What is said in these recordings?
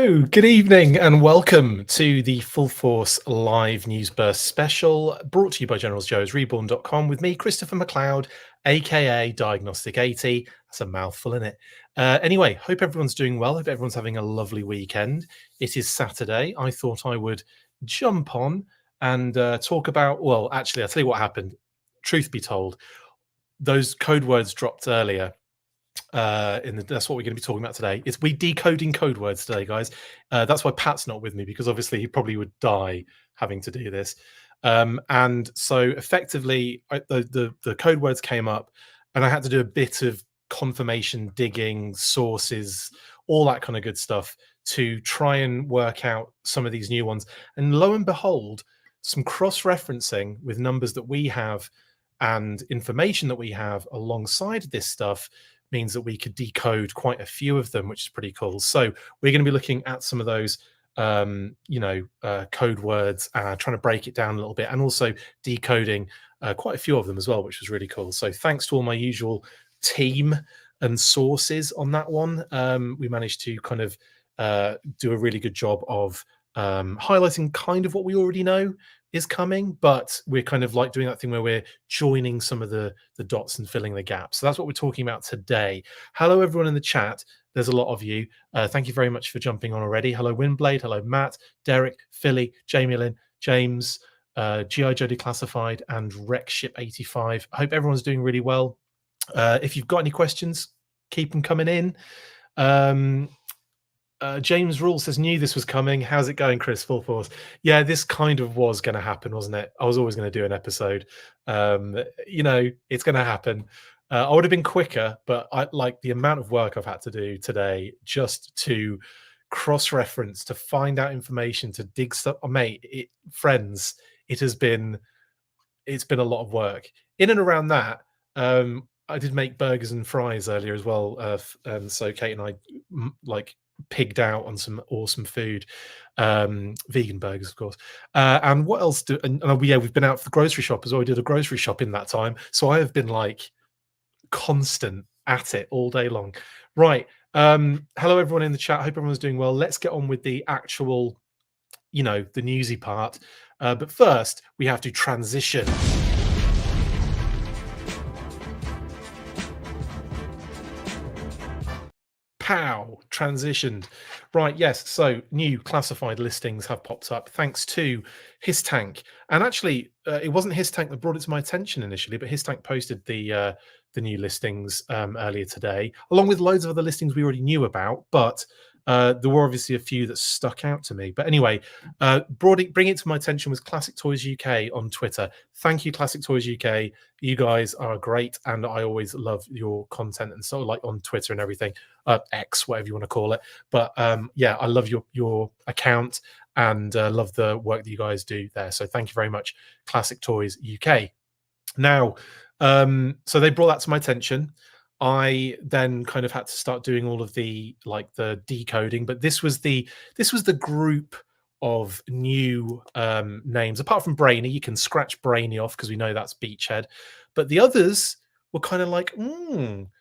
Hello, good evening, and welcome to the Full Force Live News Burst special brought to you by GeneralsJoes.reborn.com with me, Christopher McLeod, AKA Diagnostic 80. That's a mouthful, isn't it? Anyway, hope everyone's doing well. Hope everyone's having a lovely weekend. It is Saturday. I thought I would jump on and talk about, well, actually, I'll tell you what happened. Truth be told, those code words dropped earlier. That's what we're going to be talking about today. We decoding code words today, guys. That's why Pat's not with me, because obviously he probably would die having to do this. And so effectively, the code words came up, and I had to do a bit of confirmation digging, sources, all that kind of good stuff to try and work out some of these new ones. And lo and behold, some cross-referencing with numbers that we have and information that we have alongside this stuff means that we could decode quite a few of them, which is pretty cool. So we're going to be looking at some of those, code words, trying to break it down a little bit, and also decoding quite a few of them as well, which was really cool. So thanks to all my usual team and sources on that one. We managed to kind of do a really good job of highlighting kind of what we already know is coming, but we're kind of like doing that thing where we're joining some of the dots and filling the gaps. So that's what we're talking about today. Hello, everyone in the chat. There's a lot of you. Thank you very much for jumping on already. Hello, Windblade. Hello, Matt, Derek, Philly, Jamie Lynn, James, G.I. Joe Declassified, and Rekship85. I hope everyone's doing really well. If you've got any questions, keep them coming in. James Rule says, knew this was coming. How's it going, Chris? Full force. Yeah, this kind of was going to happen, wasn't it? I was always going to do an episode. It's going to happen. I would have been quicker, but I like the amount of work I've had to do today just to cross-reference, to find out information, to dig stuff. Oh, mate, friends, it's been a lot of work. In and around that, I did make burgers and fries earlier as well. And so Kate and I pigged out on some awesome food, vegan burgers, of course. And what else we've been out for the grocery shop as well. We did a grocery shop in that time. So I have been like constant at it all day long. Right. Hello, everyone in the chat. Hope everyone's doing well. Let's get on with the actual, the newsy part. But first, we have to transition. Pow, transitioned. Right, yes, so new classified listings have popped up thanks to HISSTANK. And actually, it wasn't HISSTANK that brought it to my attention initially, but HISSTANK posted the new listings earlier today, along with loads of other listings we already knew about, but there were obviously a few that stuck out to me. But anyway, bring it to my attention was Classic Toys UK on Twitter. Thank you, Classic Toys UK. You guys are great, and I always love your content and so like on Twitter and everything. X, whatever you want to call it. But yeah, I love your account and love the work that you guys do there. So thank you very much, Classic Toys UK. Now, so they brought that to my attention. I then kind of had to start doing all of the decoding, but this was the group of new names. Apart from Brainy, you can scratch Brainy off because we know that's Beachhead, but the others were kind of like,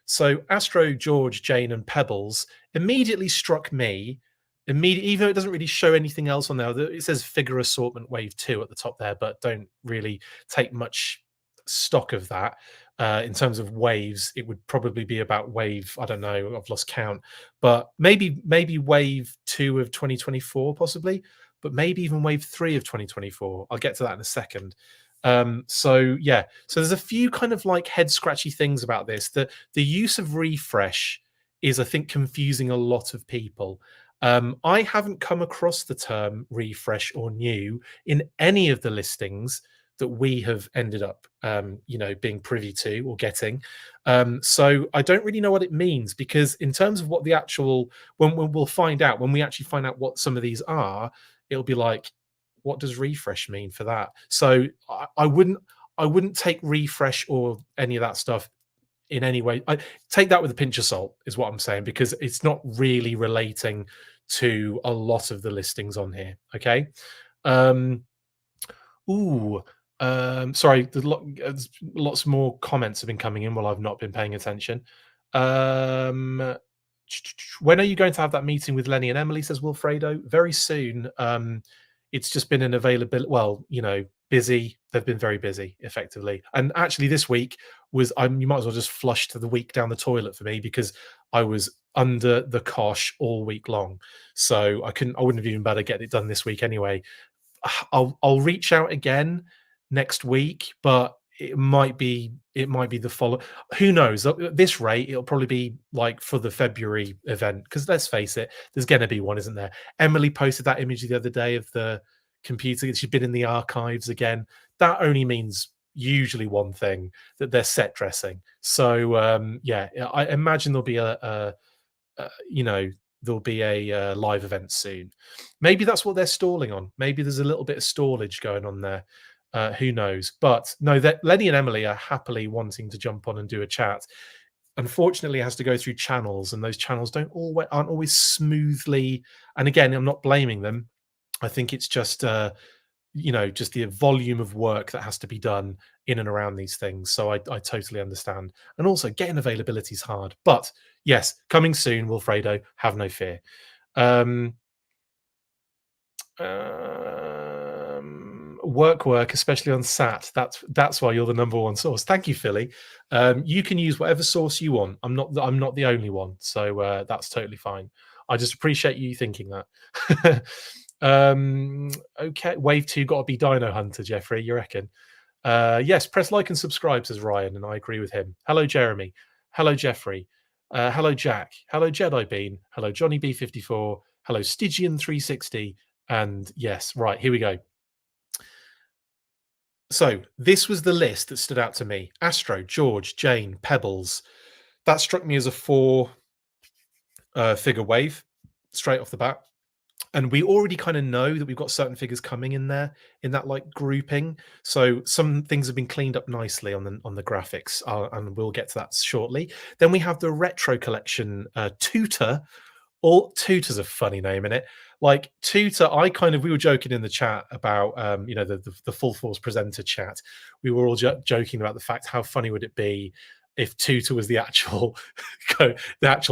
So Astro, George, Jane, and Pebbles immediately struck me. Even though it doesn't really show anything else on there, it says Figure Assortment Wave 2 at the top there, but don't really take much stock of that. In terms of waves, it would probably be about wave, I don't know, I've lost count, but maybe wave 2 of 2024 possibly, but maybe even wave 3 of 2024. I'll get to that in a second. So yeah, so there's a few kind of like head scratchy things about this. The use of refresh is, I think, confusing a lot of people. I haven't come across the term refresh or new in any of the listings that we have ended up being privy to or getting. So I don't really know what it means, because in terms of what the actual, when we'll find out, when we actually find out what some of these are, it'll be like, what does refresh mean for that? So I wouldn't take refresh or any of that stuff in any way. I take that with a pinch of salt is what I'm saying, because it's not really relating to a lot of the listings on here. Okay. Sorry, there's lots more comments have been coming in while I've not been paying attention. when are you going to have that meeting with Lenny and Emily? Says Wilfredo. Very soon. It's just been an availability. Well, busy. They've been very busy, effectively. And actually, this week was. You might as well just flush the week down the toilet for me because I was under the cosh all week long. So I couldn't. I wouldn't have even better get it done this week anyway. I'll reach out again next week, but it might be the follow. Who knows? At this rate, it'll probably be like for the February event because let's face it, there's going to be one, isn't there? Emily posted that image the other day of the computer. She'd been in the archives again. That only means usually one thing, that they're set dressing. So yeah, I imagine there'll be there'll be a live event soon. Maybe that's what they're stalling on. Maybe there's a little bit of stallage going on there. Who knows? But no, that Lenny and Emily are happily wanting to jump on and do a chat. Unfortunately, it has to go through channels, and those channels aren't always smoothly. And again, I'm not blaming them. I think it's just just the volume of work that has to be done in and around these things. So I totally understand. And also getting availability is hard. But yes, coming soon, Wilfredo, have no fear. Work, especially on SAT. That's why you're the number one source. Thank you, Philly. You can use whatever source you want. I'm not the only one, so that's totally fine. I just appreciate you thinking that. Okay, wave 2 got to be Dino Hunter, Jeffrey. You reckon? Yes, press like and subscribe, says Ryan, and I agree with him. Hello, Jeremy. Hello, Jeffrey. Hello, Jack. Hello, Jedi Bean. Hello, Johnny B54. Hello, Stygian 360. And yes, right, here we go. So this was the list that stood out to me. Astro, George, Jane, Pebbles. That struck me as a 4 figure wave straight off the bat. And we already kind of know that we've got certain figures coming in there in that like grouping. So some things have been cleaned up nicely on the graphics, and we'll get to that shortly. Then we have the retro collection Tutor. Tutor's a funny name in it. Like Tutor, we were joking in the chat about the Full Force presenter chat. We were all joking about the fact how funny would it be if Tutor was the actual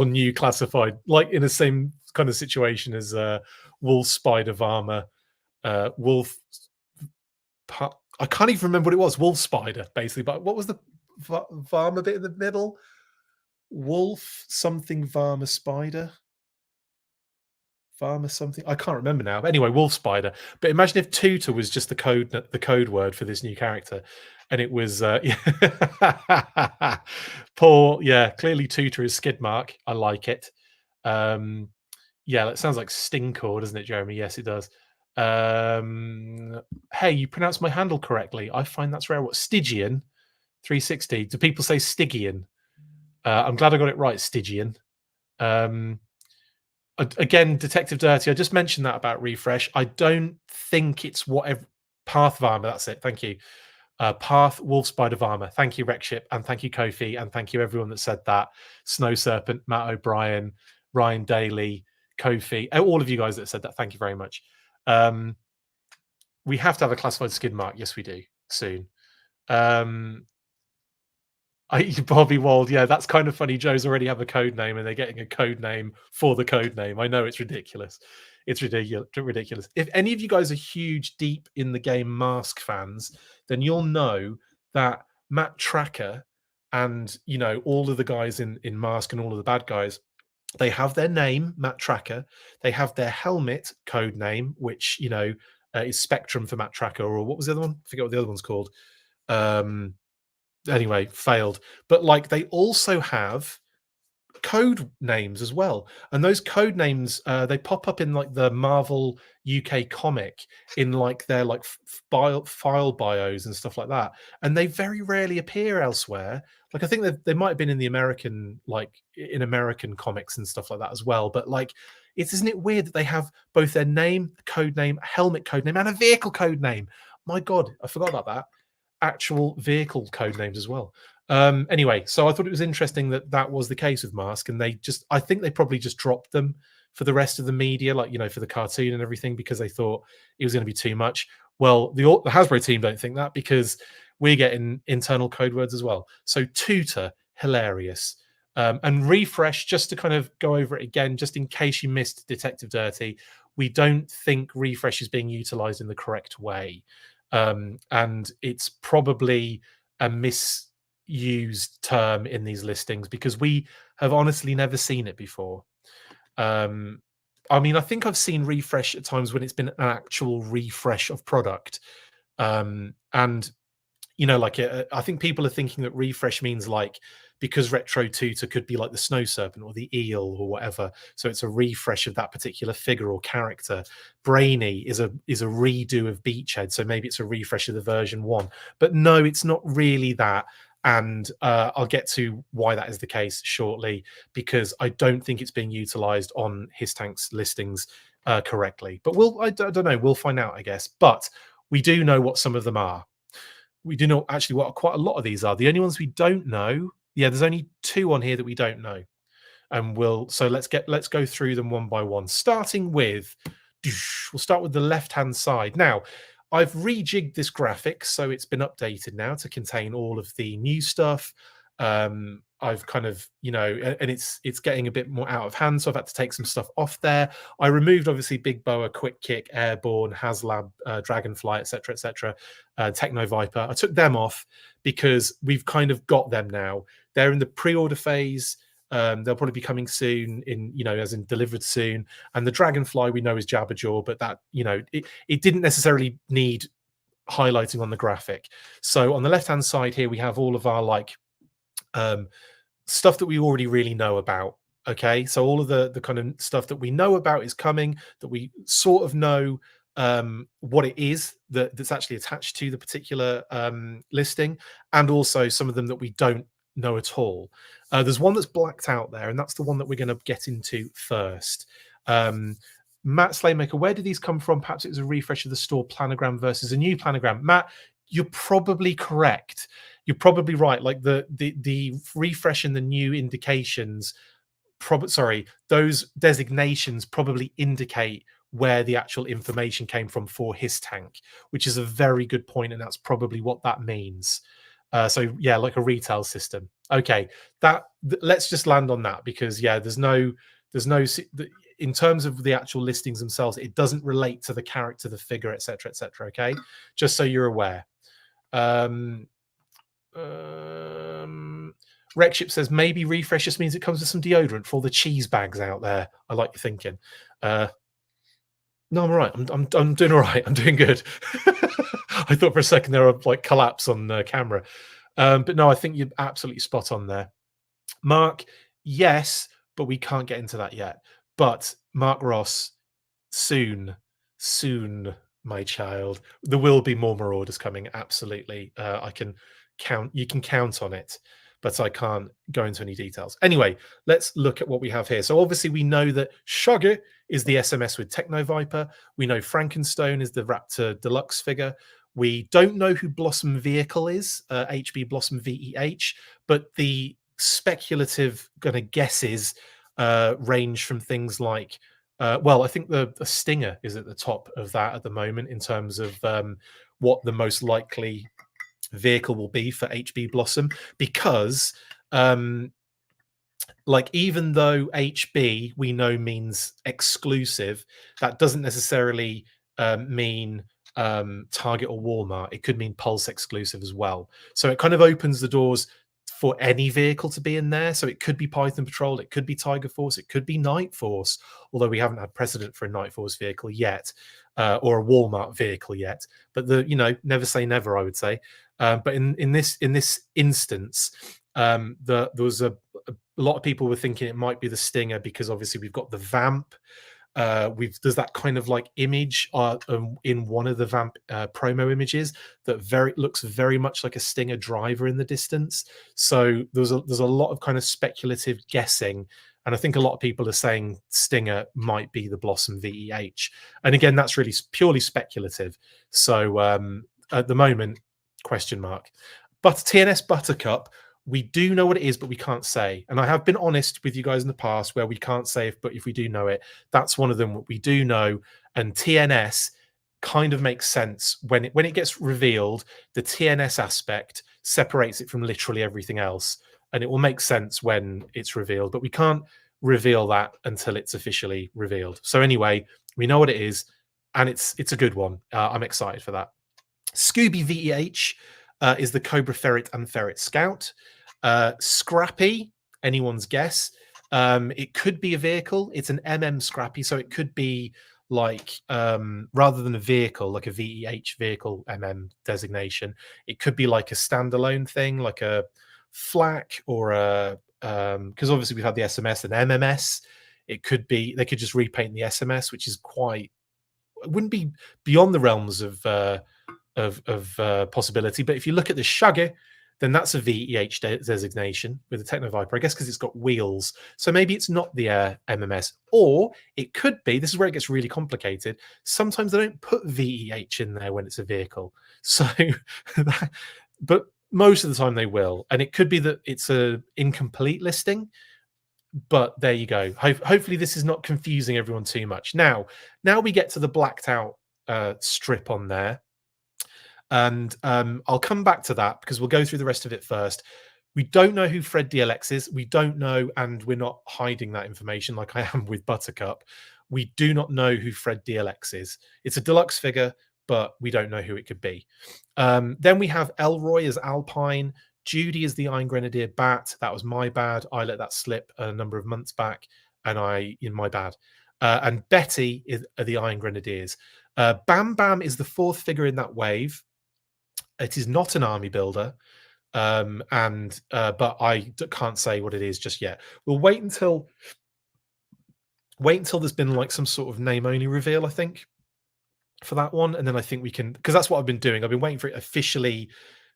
new classified, like in the same kind of situation as Wolf Spider Varma, Wolf. I can't even remember what it was. Wolf Spider, basically. But what was the Varma bit in the middle? Wolf something Varma Spider. Varma something. I can't remember now. But anyway, Wolf Spider. But imagine if Tutor was just the code word for this new character, and it was poor. Yeah, clearly Tutor is Skidmark. I like it. Yeah, that sounds like Stinkor, doesn't it, Jeremy? Yes, it does. Hey, you pronounced my handle correctly. I find that's rare. What, Stygian 360? Do people say Stygian? I'm glad I got it right, Stygian. Again, Detective Dirty. I just mentioned that about refresh. I don't think it's whatever. Path Varma. That's it. Thank you. Path Wolf Spider Varma. Thank you, Rekship, and thank you, Kofi, and thank you everyone that said that. Snow Serpent, Matt O'Brien, Ryan Daly, Kofi, all of you guys that said that. Thank you very much. We have to have a classified skid mark. Yes, we do soon. Bobby Wald, yeah, that's kind of funny. Joe's already have a code name, and they're getting a code name for the code name. I know, it's ridiculous. It's ridiculous. If any of you guys are huge, deep in the game Mask fans, then you'll know that Matt Tracker and all of the guys in Mask and all of the bad guys, they have their name, Matt Tracker. They have their helmet code name, which is Spectrum for Matt Tracker, or what was the other one? I forget what the other one's called. Anyway, failed. But like, they also have code names as well, and those code names they pop up in like the Marvel UK comic in like their like file bios and stuff like that, and they very rarely appear elsewhere. Like, I think they might have been in the American, like in American comics and stuff like that as well. But like, isn't it weird that they have both their name, code name, helmet code name, and a vehicle code name? My God, I forgot about that. Actual vehicle code names as well. Anyway, so I thought it was interesting that was the case with Mask, and I think they probably just dropped them for the rest of the media, like for the cartoon and everything, because they thought it was going to be too much. Well, the Hasbro team don't think that, because we're getting internal code words as well. So Tutor, hilarious. And refresh, just to kind of go over it again, just in case you missed Detective Dirty, we don't think refresh is being utilized in the correct way. And it's probably a misused term in these listings because we have honestly never seen it before. Um, I mean, I think I've seen refresh at times when it's been an actual refresh of product. And like I think people are thinking that refresh means like because retro tutor could be like the snow serpent or the eel or whatever, so it's a refresh of that particular figure or character. Brainy is a redo of Beachhead, so maybe it's a refresh of the version 1, but no, it's not really that. And I'll get to why that is the case shortly, because I don't think it's being utilized on HISSTANK's listings correctly. But I don't know, we'll find out, I guess. But we do know what some of them are. We do know actually what quite a lot of these are. The only ones we don't know, yeah, there's only 2 on here that we don't know. And let's go through them one by one, starting with, we'll start with the left-hand side. Now, I've rejigged this graphic, so it's been updated now to contain all of the new stuff. I've kind of, and it's getting a bit more out of hand, so I've had to take some stuff off there. I removed obviously Big Boa, Quick Kick, Airborne, HasLab, Dragonfly, etc., Techno Viper. I took them off because we've kind of got them now. They're in the pre-order phase. They'll probably be coming soon, as in delivered soon. And the Dragonfly we know is Jabberjaw, but that, it didn't necessarily need highlighting on the graphic. So on the left-hand side here, we have all of our stuff that we already really know about. Okay, so all of the kind of stuff that we know about is coming, that we sort of know what it is that's actually attached to the particular listing, and also some of them that we don't know at all. There's one that's blacked out there, and that's the one that we're going to get into first. Matt Slaymaker, where did these come from? Perhaps it was a refresh of the store planogram versus a new planogram. Matt, you're probably correct. You're probably right. Like the refresh and the new indications, those designations probably indicate where the actual information came from for HISSTANK, which is a very good point, and that's probably what that means. So yeah, like a retail system. Okay, let's just land on that, because yeah, there's no in terms of the actual listings themselves, it doesn't relate to the character, the figure, etc., etc. Okay, just so you're aware. Rexship says maybe refresh just means it comes with some deodorant for all the cheese bags out there. I like your thinking. No, I'm all right. I'm doing all right. I'm doing good. I thought for a second there were like collapse on the camera. But no, I think you're absolutely spot on there. Mark, yes, but we can't get into that yet. But Mark Ross, soon, my child, there will be more marauders coming. Absolutely. You can count on it, but I can't go into any details. Anyway, let's look at what we have here. So obviously we know that Shugger is the SMS with Techno Viper. We know Frankenstone is the Raptor Deluxe figure. We don't know who Blossom Vehicle is, HB Blossom VEH, but the speculative kind of guesses range from things like, I think the Stinger is at the top of that at the moment in terms of what the most likely vehicle will be for HB Blossom, because even though HB we know means exclusive, that doesn't necessarily mean Target or Walmart. It could mean Pulse exclusive as well. So it kind of opens the doors for any vehicle to be in there. So it could be Python Patrol, it could be Tiger Force, it could be Night Force, although we haven't had precedent for a Night Force vehicle yet, or a Walmart vehicle yet. But never say never, I would say. But in this instance, there was a lot of people were thinking it might be the Stinger, because obviously we've got the Vamp. There's that kind of like image in one of the Vamp promo images that looks very much like a Stinger driver in the distance. So there's a lot of kind of speculative guessing, and I think a lot of people are saying Stinger might be the Blossom VEH. And again, that's really purely speculative. So at the moment, question mark. But TNS Buttercup, we do know what it is, but we can't say. And I have been honest with you guys in the past where we can't say but if we do know it. That's one of them what we do know. And TNS kind of makes sense when it gets revealed. The TNS aspect separates it from literally everything else. and it will make sense when it's revealed, but we can't reveal that until it's officially revealed. So anyway, we know what it is, and it's a good one. I'm excited for that. Scooby VEH is the Cobra Ferret and Ferret Scout. Scrappy, anyone's guess. It could be a vehicle. It's an Scrappy, so it could be like rather than a vehicle, like a VEH vehicle designation, it could be like a standalone thing, like a flak or a because obviously we've had the SMS and MMS. It could be they could just repaint the SMS, which is quite, it wouldn't be beyond the realms of possibility. But if you look at the Shaggy, then that's a VEH designation with a Techno Viper, I guess, because it's got wheels. So maybe it's not the MMS, or it could be. This is where it gets really complicated. Sometimes they don't put VEH in there when it's a vehicle. So, but most of the time they will, and it could be that it's a incomplete listing. But there you go. Hopefully this is not confusing everyone too much. Now we get to the blacked out strip on there. And I'll come back to that because we'll go through the rest of it first. We don't know who Fred DLX is. We don't know, and we're not hiding that information like I am with Buttercup. We do not know who Fred DLX is. It's a deluxe figure, but we don't know who it could be. Then we have Elroy as Alpine. Judy is the Iron Grenadier Bat. That was my bad. I let that slip a number of months back, and my bad. And Betty are the Iron Grenadiers. Bam Bam is the fourth figure in that wave. It is not an army builder, but I can't say what it is just yet. We'll wait until there's been like some sort of name only reveal, I think, for that one, and then I think we can, because that's what I've been doing. I've been waiting for it officially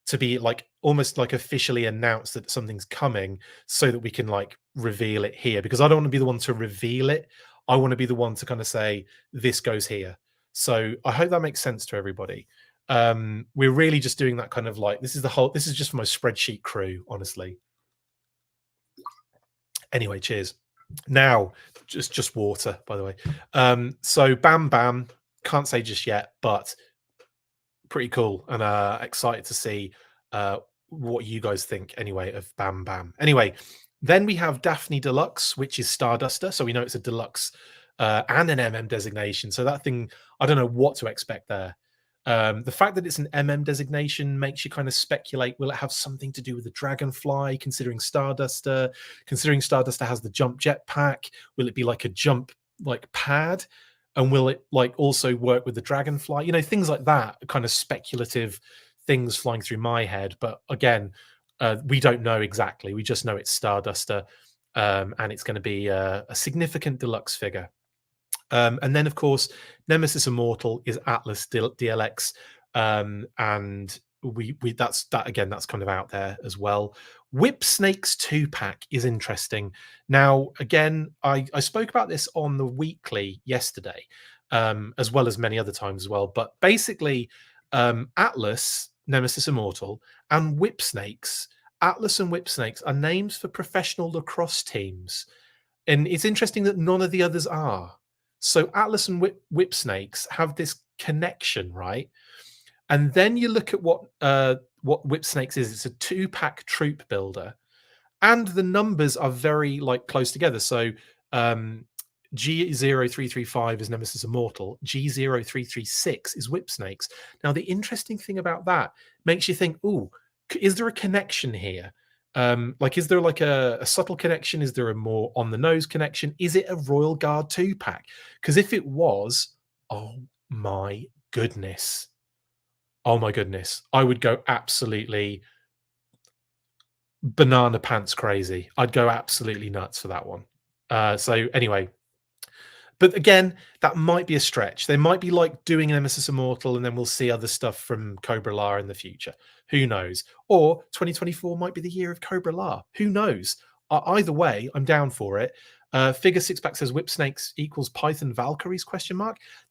to be like almost like officially announced that something's coming, so that we can like reveal it here. Because I don't want to be the one to reveal it. I want to be the one to kind of say this goes here. So I hope that makes sense to everybody. We're really just doing that kind of like, this is just for my spreadsheet crew, honestly. Anyway, cheers. Now, just water, by the way. So Bam Bam, can't say just yet, but pretty cool, and excited to see what you guys think anyway of Bam Bam. Anyway, then we have Daphne Deluxe, which is Starduster, so we know it's a deluxe and an designation. So that thing, I don't know what to expect there. The fact that it's an designation makes you kind of speculate, will it have something to do with the Dragonfly, considering Starduster has the jump jetpack? Will it be like a jump like pad? And will it like also work with the Dragonfly? You know, things like that, kind of speculative things flying through my head. But again, we don't know exactly. We just know it's Starduster, and it's going to be a significant deluxe figure. And then, of course, Nemesis Immortal is Atlas DLX, and that's kind of out there as well. Whip Snakes 2-pack is interesting. Now, again, I spoke about this on the weekly yesterday, as well as many other times as well. But basically, Atlas, Nemesis Immortal, and Whip Snakes, Atlas and Whip Snakes are names for professional lacrosse teams. And it's interesting that none of the others are. So Atlas and Whip Snakes have this connection, right? And then you look at what Whip Snakes is. It's a 2-pack troop builder, and the numbers are very like close together. So G0335 is Nemesis Immortal. G0336 is Whip Snakes. Now the interesting thing about that makes you think, oh, is there a connection here? Like, is there like a subtle connection? Is there a more on the nose connection? Is it a Royal Guard 2-pack? Because if it was, oh my goodness, I would go absolutely banana pants crazy. I'd go absolutely nuts for that one. So anyway, but again, that might be a stretch. They might be like doing Nemesis Immortal, and then we'll see other stuff from Cobra La in the future. Who knows? Or 2024 might be the year of Cobra La. Who knows? Either way, I'm down for it. Figure 6-pack says Whip Snakes equals Python Valkyries ?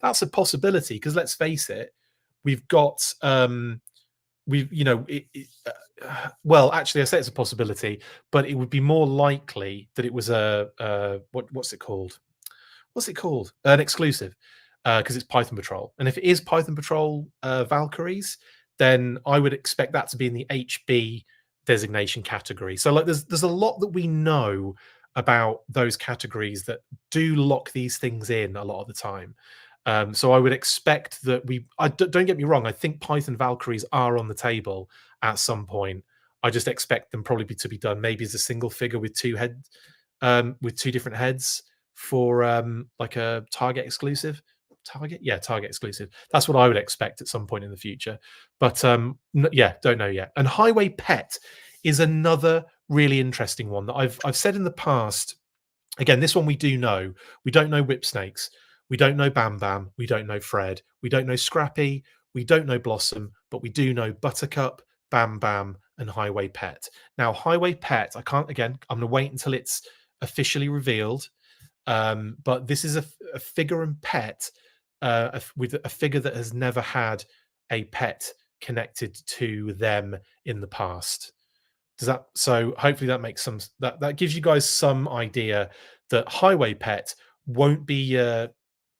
That's a possibility, because let's face it, we've got well, actually, I say it's a possibility, but it would be more likely that it was what's it called? An exclusive, because it's Python Patrol. And if it is Python Patrol Valkyries, then I would expect that to be in the HB designation category. So like there's a lot that we know about those categories that do lock these things in a lot of the time. So I would expect that don't get me wrong, I think Python Valkyries are on the table at some point. I just expect them probably to be done maybe as a single figure with with two different heads for like a Target exclusive. Target, yeah, Target exclusive. That's what I would expect at some point in the future. But yeah, don't know yet. And Highway Pet is another really interesting one that I've said in the past. Again, this one we do know. We don't know Whip Snakes. We don't know Bam Bam. We don't know Fred. We don't know Scrappy. We don't know Blossom, but we do know Buttercup, Bam Bam, and Highway Pet. Now, Highway Pet, I can't, again, I'm going to wait until it's officially revealed. But this is a figure and pet with a figure that has never had a pet connected to them in the past. Does that, so hopefully that makes that gives you guys some idea that Highway Pet won't be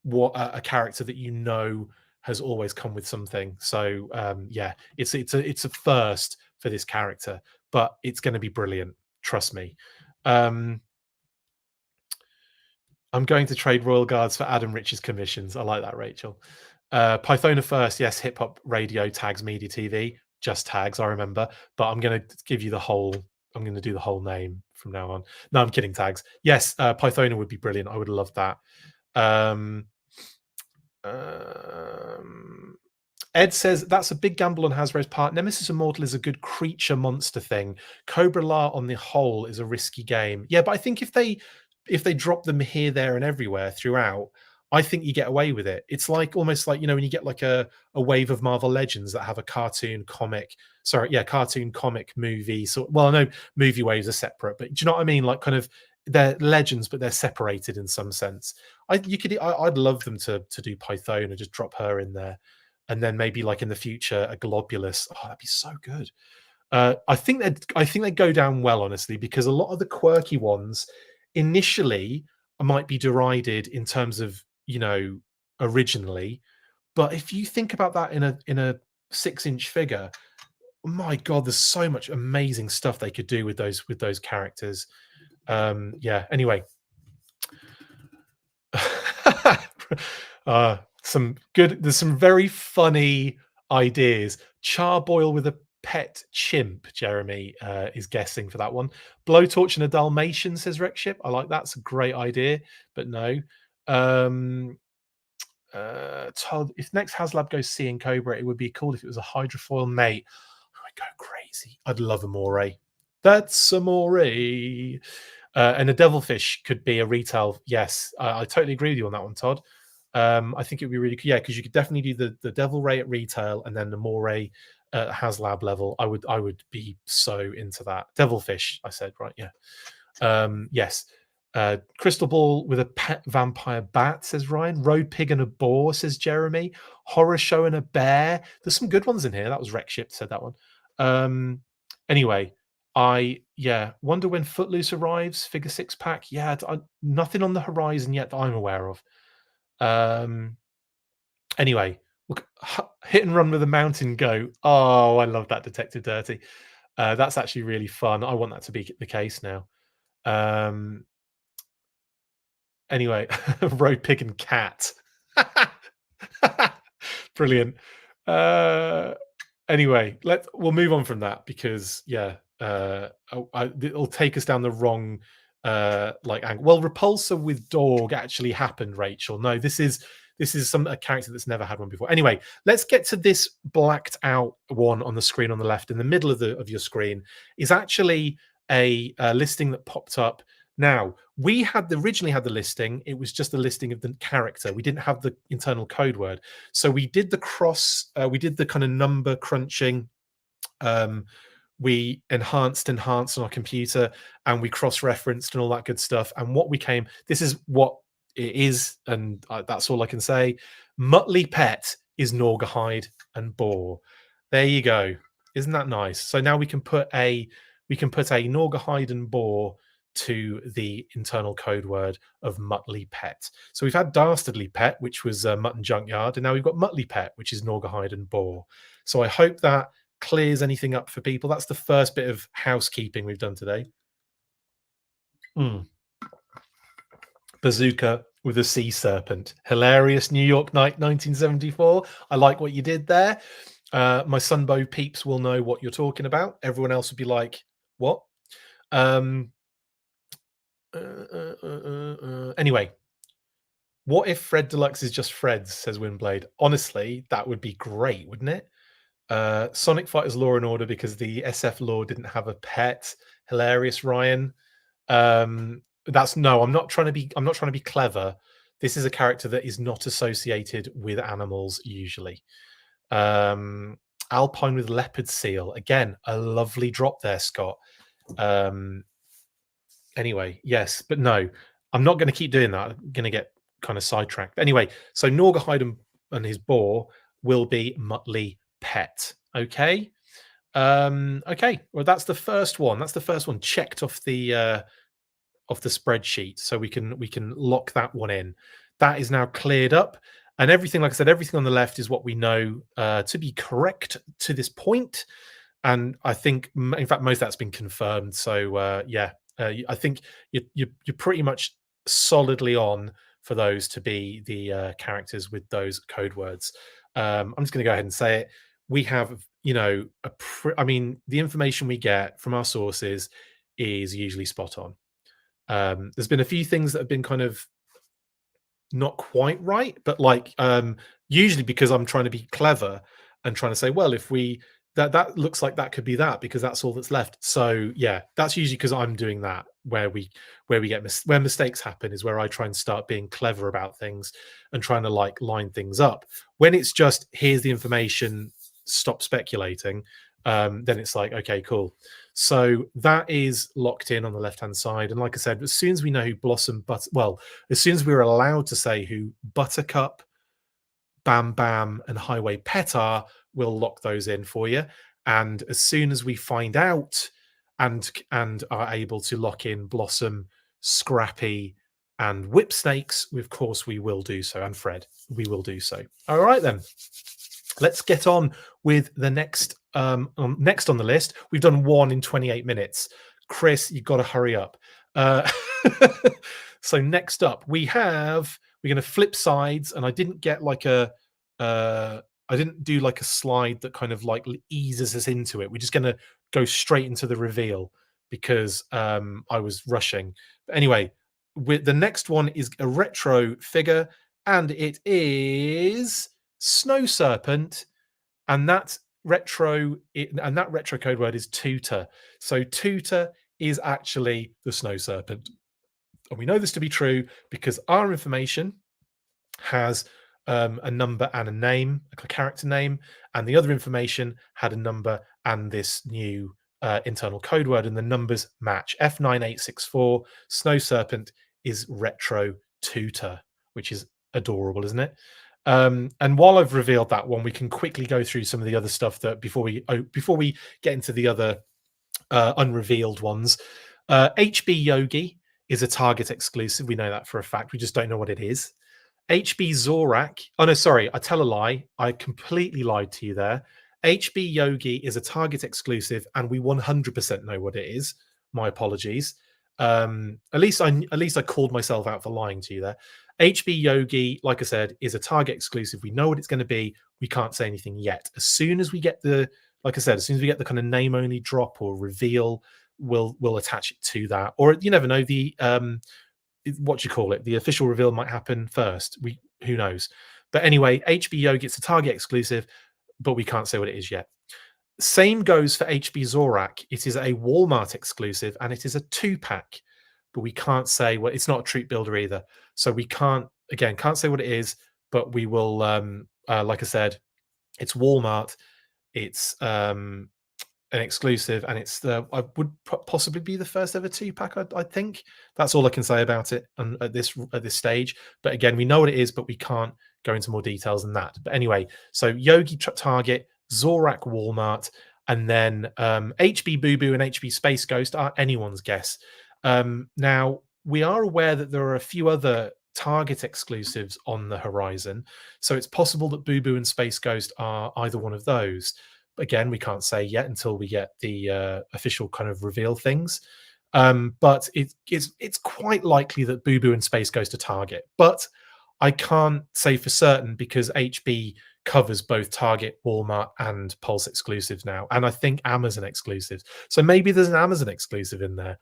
what a character that you know has always come with something. So yeah, it's a first for this character, but it's going to be brilliant. Trust me. I'm going to trade Royal Guards for Adam Rich's commissions. I like that, Rachel. Pythona first, yes. Hip hop radio tags media TV, just tags. I remember, but I'm going to give you the whole. I'm going to do the whole name from now on. No, I'm kidding. Tags. Yes, Pythona would be brilliant. I would have loved that. Ed says that's a big gamble on Hasbro's part. Nemesis Immortal is a good creature monster thing. Cobra La on the whole is a risky game. Yeah, but I think if they drop them here, there, and everywhere throughout, I think you get away with it. It's like almost like, you know, when you get like a wave of Marvel Legends that have a cartoon comic, movie. So, well, I know movie waves are separate, but do you know what I mean? Like kind of they're legends, but they're separated in some sense. I'd love them to do Python and just drop her in there, and then maybe like in the future a Globulus. Oh, that'd be so good. I think they go down well, honestly, because a lot of the quirky ones initially might be derided in terms of, you know, originally, but if you think about that in a 6-inch figure, my god, there's so much amazing stuff they could do with those characters. Yeah, anyway. There's some very funny ideas. Charboil with a pet chimp, Jeremy is guessing for that one. Blowtorch and a Dalmatian, says Rexship. I like that. It's a great idea, but no. Todd, if next HasLab goes Seeing Cobra, it would be cool if it was a Hydrofoil mate. I'd go crazy. I'd love Amore. That's Amore. And a Devilfish could be a retail. Yes, I totally agree with you on that one, Todd. I think it would be really, yeah, because you could definitely do the Devil Ray at retail and then the Moray at HasLab level. I would be so into that. Devilfish, I said, right? Yeah. Yes. Crystal Ball with a pet vampire bat, says Ryan. Road pig and a boar, says Jeremy. Horror show and a bear. There's some good ones in here. That was Wreckship said that one. Anyway, wonder when Footloose arrives. Figure 6-pack. Yeah, nothing on the horizon yet that I'm aware of. Anyway, look, hit and run with a mountain goat. Oh, I love that, Detective Dirty. That's actually really fun. I want that to be the case now. Anyway, road pig and cat. Brilliant. Anyway, we'll move on from that because it'll take us down the wrong angle. Well, Repulsor with dog actually happened, Rachel. No, this is a character that's never had one before. Anyway, let's get to this blacked out one on the screen on the left. In the middle of your screen is actually a listing that popped up. Now, we originally had the listing. It was just a listing of the character. We didn't have the internal code word. So we did the we did the kind of number crunching. We enhanced on our computer and we cross-referenced and all that good stuff. And this is what it is. And that's all I can say. Muttly Pet is Norgahide and Boar. There you go. Isn't that nice? So now we can put a Norgahide and Boar to the internal code word of Muttly Pet. So we've had Dastardly Pet, which was Mutton Junkyard, and now we've got Muttly Pet, which is Norgahide and Boar. So I hope that clears anything up for people? That's the first bit of housekeeping we've done today. Bazooka with a sea serpent. Hilarious New York night 1974. I like what you did there. My Sunbow peeps will know what you're talking about. Everyone else would be like, what? Anyway, what if Fred Deluxe is just Fred's, says Windblade. Honestly, that would be great, wouldn't it? Sonic Fighters Law and Order because the SF Law didn't have a pet. Hilarious, Ryan. That's no, I'm not trying to be clever. This is a character that is not associated with animals usually. Alpine with leopard seal. Again, a lovely drop there, Scott. Anyway, yes, but no, I'm not going to keep doing that. I'm going to get kind of sidetracked. Anyway, so Norgahide and his boar will be Muttly pet. Okay. Okay. Well, that's the first one. That's the first one checked off the spreadsheet, so we can lock that one in. That is now cleared up, and everything, like I said, everything on the left is what we know to be correct to this point. And I think, in fact, most of that's been confirmed. So yeah, I think you're pretty much solidly on for those to be the characters with those code words. I'm just going to go ahead and say it. We have, I mean, the information we get from our sources is usually spot on. There's been a few things that have been kind of not quite right, but like usually because I'm trying to be clever and trying to say, well, if we that looks like that could be that because that's all that's left. So yeah, that's usually because I'm doing that where we get where mistakes happen is where I try and start being clever about things and trying to like line things up. When it's just here's the information, stop speculating, then it's like, okay, cool. So that is locked in on the left-hand side. And like I said, as soon as we know who Blossom, as soon as we're allowed to say who Buttercup, Bam Bam, and Highway Pet are, we'll lock those in for you. And as soon as we find out and are able to lock in Blossom, Scrappy, and Whipsnakes, of course we will do so. And Fred, we will do so. All right then. Let's get on with the next next on the list. We've done one in 28 minutes. Chris, you've got to hurry up. So next up, we're going to flip sides, and I didn't get like I didn't do like a slide that kind of like eases us into it. We're just going to go straight into the reveal because I was rushing. But anyway, the next one is a retro figure, and it is Snow Serpent, and that retro code word is Tutor. So Tutor is actually the Snow Serpent, and we know this to be true because our information has a number and a name, a character name, and the other information had a number and this new internal code word, and the numbers match. F9864 Snow Serpent is retro Tutor, which is adorable, isn't it? And while I've revealed that one, we can quickly go through some of the other stuff that before we get into the other unrevealed ones. HB Yogi is a Target exclusive. We know that for a fact. We just don't know what it is. HB Zorak. Oh no, sorry, I tell a lie. I completely lied to you there. HB Yogi is a Target exclusive, and we 100% know what it is. My apologies. At least I called myself out for lying to you there. HB Yogi, like I said, is a Target exclusive. We know what it's going to be. We can't say anything yet. As soon as we get the kind of name only drop or reveal, we'll attach it to that. Or you never know, the what do you call it? The official reveal might happen first. Who knows? But anyway, HB Yogi, it's a Target exclusive, but we can't say what it is yet. Same goes for HB Zorak. It is a Walmart exclusive, and it is a 2-pack, but we can't say what. It's not a treat builder either, so we can't say what it is. But we will, like I said, it's Walmart. It's an exclusive, and it's I would possibly be the first ever 2-pack. I think that's all I can say about it at this stage. But again, we know what it is, but we can't go into more details than that. But anyway, so Yogi Target, Zorak Walmart, and then HB Boo Boo and HB Space Ghost are anyone's guess. Now we are aware that there are a few other Target exclusives on the horizon, so it's possible that Boo Boo and Space Ghost are either one of those. Again, we can't say yet until we get the official kind of reveal things. But it's quite likely that Boo Boo in Space goes to Target. But I can't say for certain because HB covers both Target, Walmart, and Pulse exclusives now, and I think Amazon exclusives. So maybe there's an Amazon exclusive in there.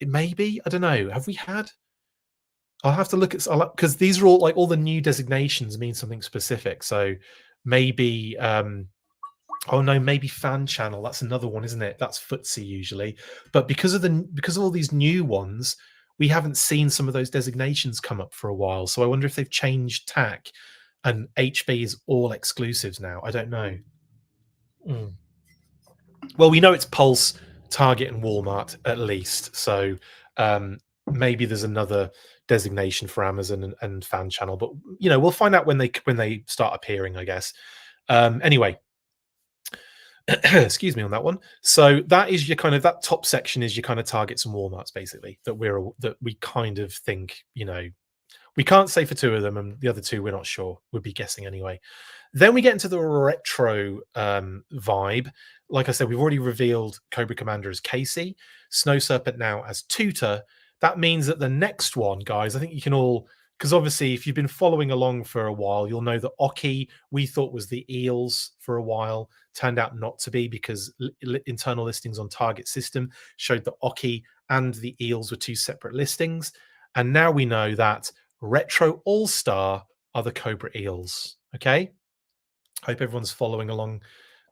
Maybe, I don't know. Have we had? I'll have to look at, because these are all like all the new designations mean something specific. So maybe oh no, maybe fan channel. That's another one, isn't it? That's footsie usually. But because of all these new ones, we haven't seen some of those designations come up for a while. So I wonder if they've changed tack and HB is all exclusives now. I don't know. Mm. Well, we know it's Pulse, Target, and Walmart at least. So maybe there's another designation for Amazon and fan channel. But we'll find out when they start appearing, I guess. Anyway, excuse me on that one. So that is your kind of, that top section is your kind of Targets and Walmarts basically that we kind of think, we can't say for two of them, and the other two we're not sure. We'd be guessing anyway. Then we get into the retro vibe. Like I said, we've already revealed Cobra Commander as Casey, Snow Serpent now as Tutor. That means that the next one, guys, I think you can all, because obviously if you've been following along for a while, you'll know that Oki, we thought was the Eels for a while, turned out not to be because internal listings on Target system showed that Oki and the Eels were two separate listings. And now we know that Retro All-Star are the Cobra Eels. Okay? Hope everyone's following along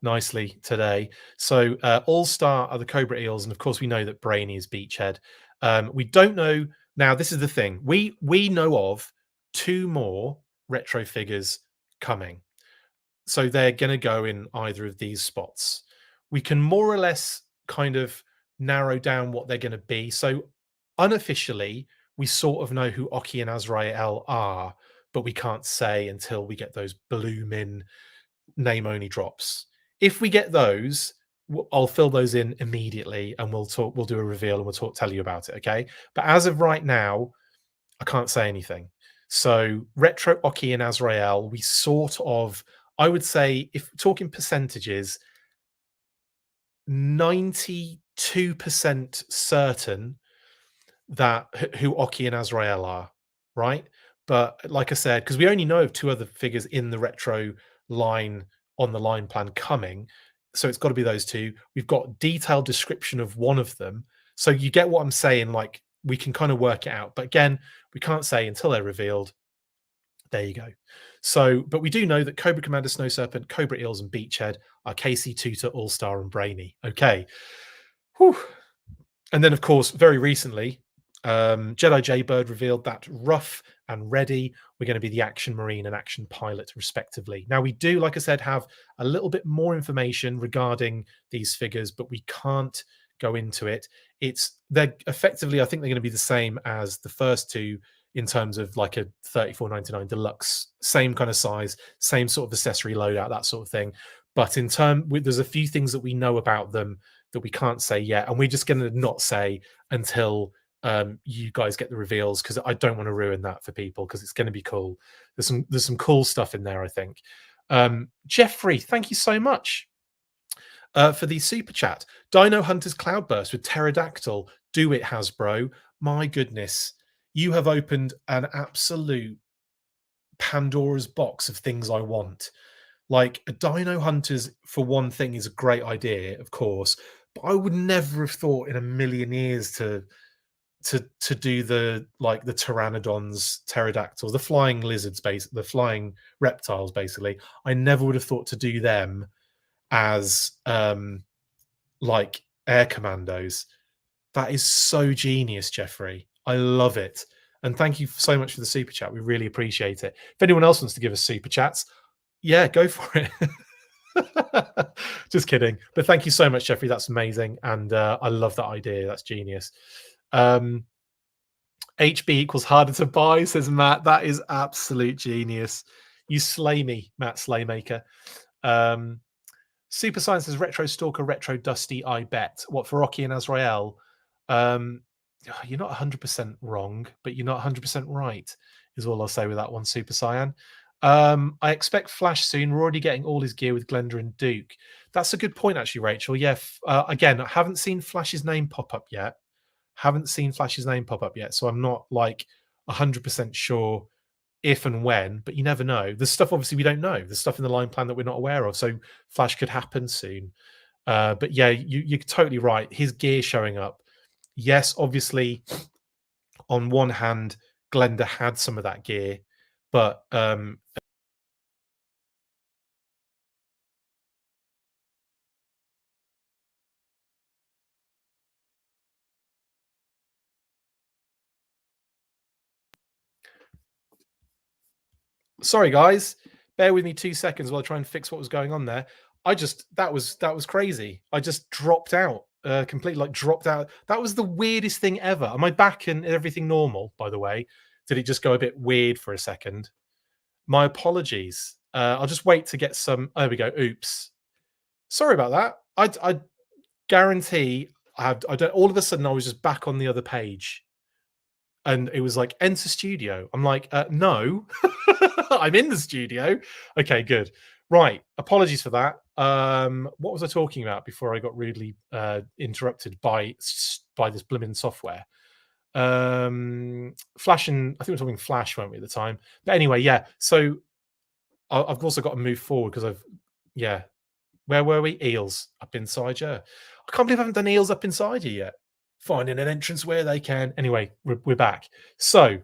nicely today. So All-Star are the Cobra Eels, and of course we know that Brainy is Beachhead. We don't know, now this is the thing, we know of two more retro figures coming. So they're going to go in either of these spots. We can more or less kind of narrow down what they're going to be. So unofficially, we sort of know who Oki and Azrael are, but we can't say until we get those blooming name only drops. If we get those, I'll fill those in immediately and we'll do a reveal and we'll tell you about it. Okay. But as of right now, I can't say anything. So retro Oki and Azrael, we sort of, I would say, if talking percentages, 92% certain that who Oki and Azrael are, right? But like I said, because we only know of two other figures in the retro line on the line plan coming, so it's got to be those two. We've got detailed description of one of them, so you get what I'm saying. Like we can kind of work it out, but again, we can't say until they're revealed. There you go. So, but we do know that Cobra Commander, Snow Serpent, Cobra Eels, and Beachhead are Casey, Tutor, All Star, and Brainy. Okay. Whew. And then, of course, very recently, Jedi Jaybird revealed that Rough and Ready were going to be the Action Marine and Action Pilot, respectively. Now, we do, like I said, have a little bit more information regarding these figures, but we can't go into it. They're effectively, I think they're going to be the same as the first two in terms of like a $34.99 deluxe, same kind of size, same sort of accessory loadout, that sort of thing. But there's a few things that we know about them that we can't say yet, and we're just going to not say until you guys get the reveals, because I don't want to ruin that for people, because it's going to be cool. There's some cool stuff in there, I think. Jeffrey, thank you so much for the super chat. Dino Hunters Cloudburst with Pterodactyl. Do it, Hasbro. My goodness, you have opened an absolute Pandora's box of things I want. Like a Dino Hunters, for one thing, is a great idea, of course, but I would never have thought in a million years to do the pteranodons, pterodactyls, the flying lizards, the flying reptiles, basically. I never would have thought to do them as like air commandos. That is so genius, Jeffrey. I love it. And thank you so much for the super chat. We really appreciate it. If anyone else wants to give us super chats, yeah, go for it. Just kidding. But thank you so much, Jeffrey. That's amazing. And I love that idea. That's genius. HB equals harder to buy, says Matt. That is absolute genius. You slay me, Matt Slaymaker. Super Science says Retro Stalker, Retro Dusty, I bet. What, for Rocky and Azrael? You're not 100% wrong, but you're not 100% right, is all I'll say with that one, Super Cyan. I expect Flash soon. We're already getting all his gear with Glenda and Duke. That's a good point, actually, Rachel. Yeah. Again, I haven't seen Flash's name pop up yet. Haven't seen Flash's name pop up yet, so I'm not like 100% sure if and when, but you never know. There's stuff obviously we don't know. There's stuff in the line plan that we're not aware of. So Flash could happen soon. But yeah, you're totally right. His gear showing up. Yes, obviously, on one hand, Glenda had some of that gear, but sorry guys, bear with me 2 seconds while I try and fix what was going on there. That was crazy. I just dropped out. Completely like dropped out. That was the weirdest thing ever. Am I back and everything normal, by the way? Did it just go a bit weird for a second? My apologies. I'll just wait to get some. Oh, there we go. Oops. Sorry about that. I guarantee I don't. All of a sudden, I was just back on the other page, and it was like enter studio. I'm like, no, I'm in the studio. Okay, good. Right. Apologies for that. What was I talking about before I got rudely interrupted by this blimmin' software? Flash and I think we were talking Flash, weren't we, at the time? But anyway, yeah. So I've also got to move forward because yeah. Where were we? Eels up inside you. I can't believe I haven't done eels up inside you yet. Finding an entrance where they can. Anyway, we're back. So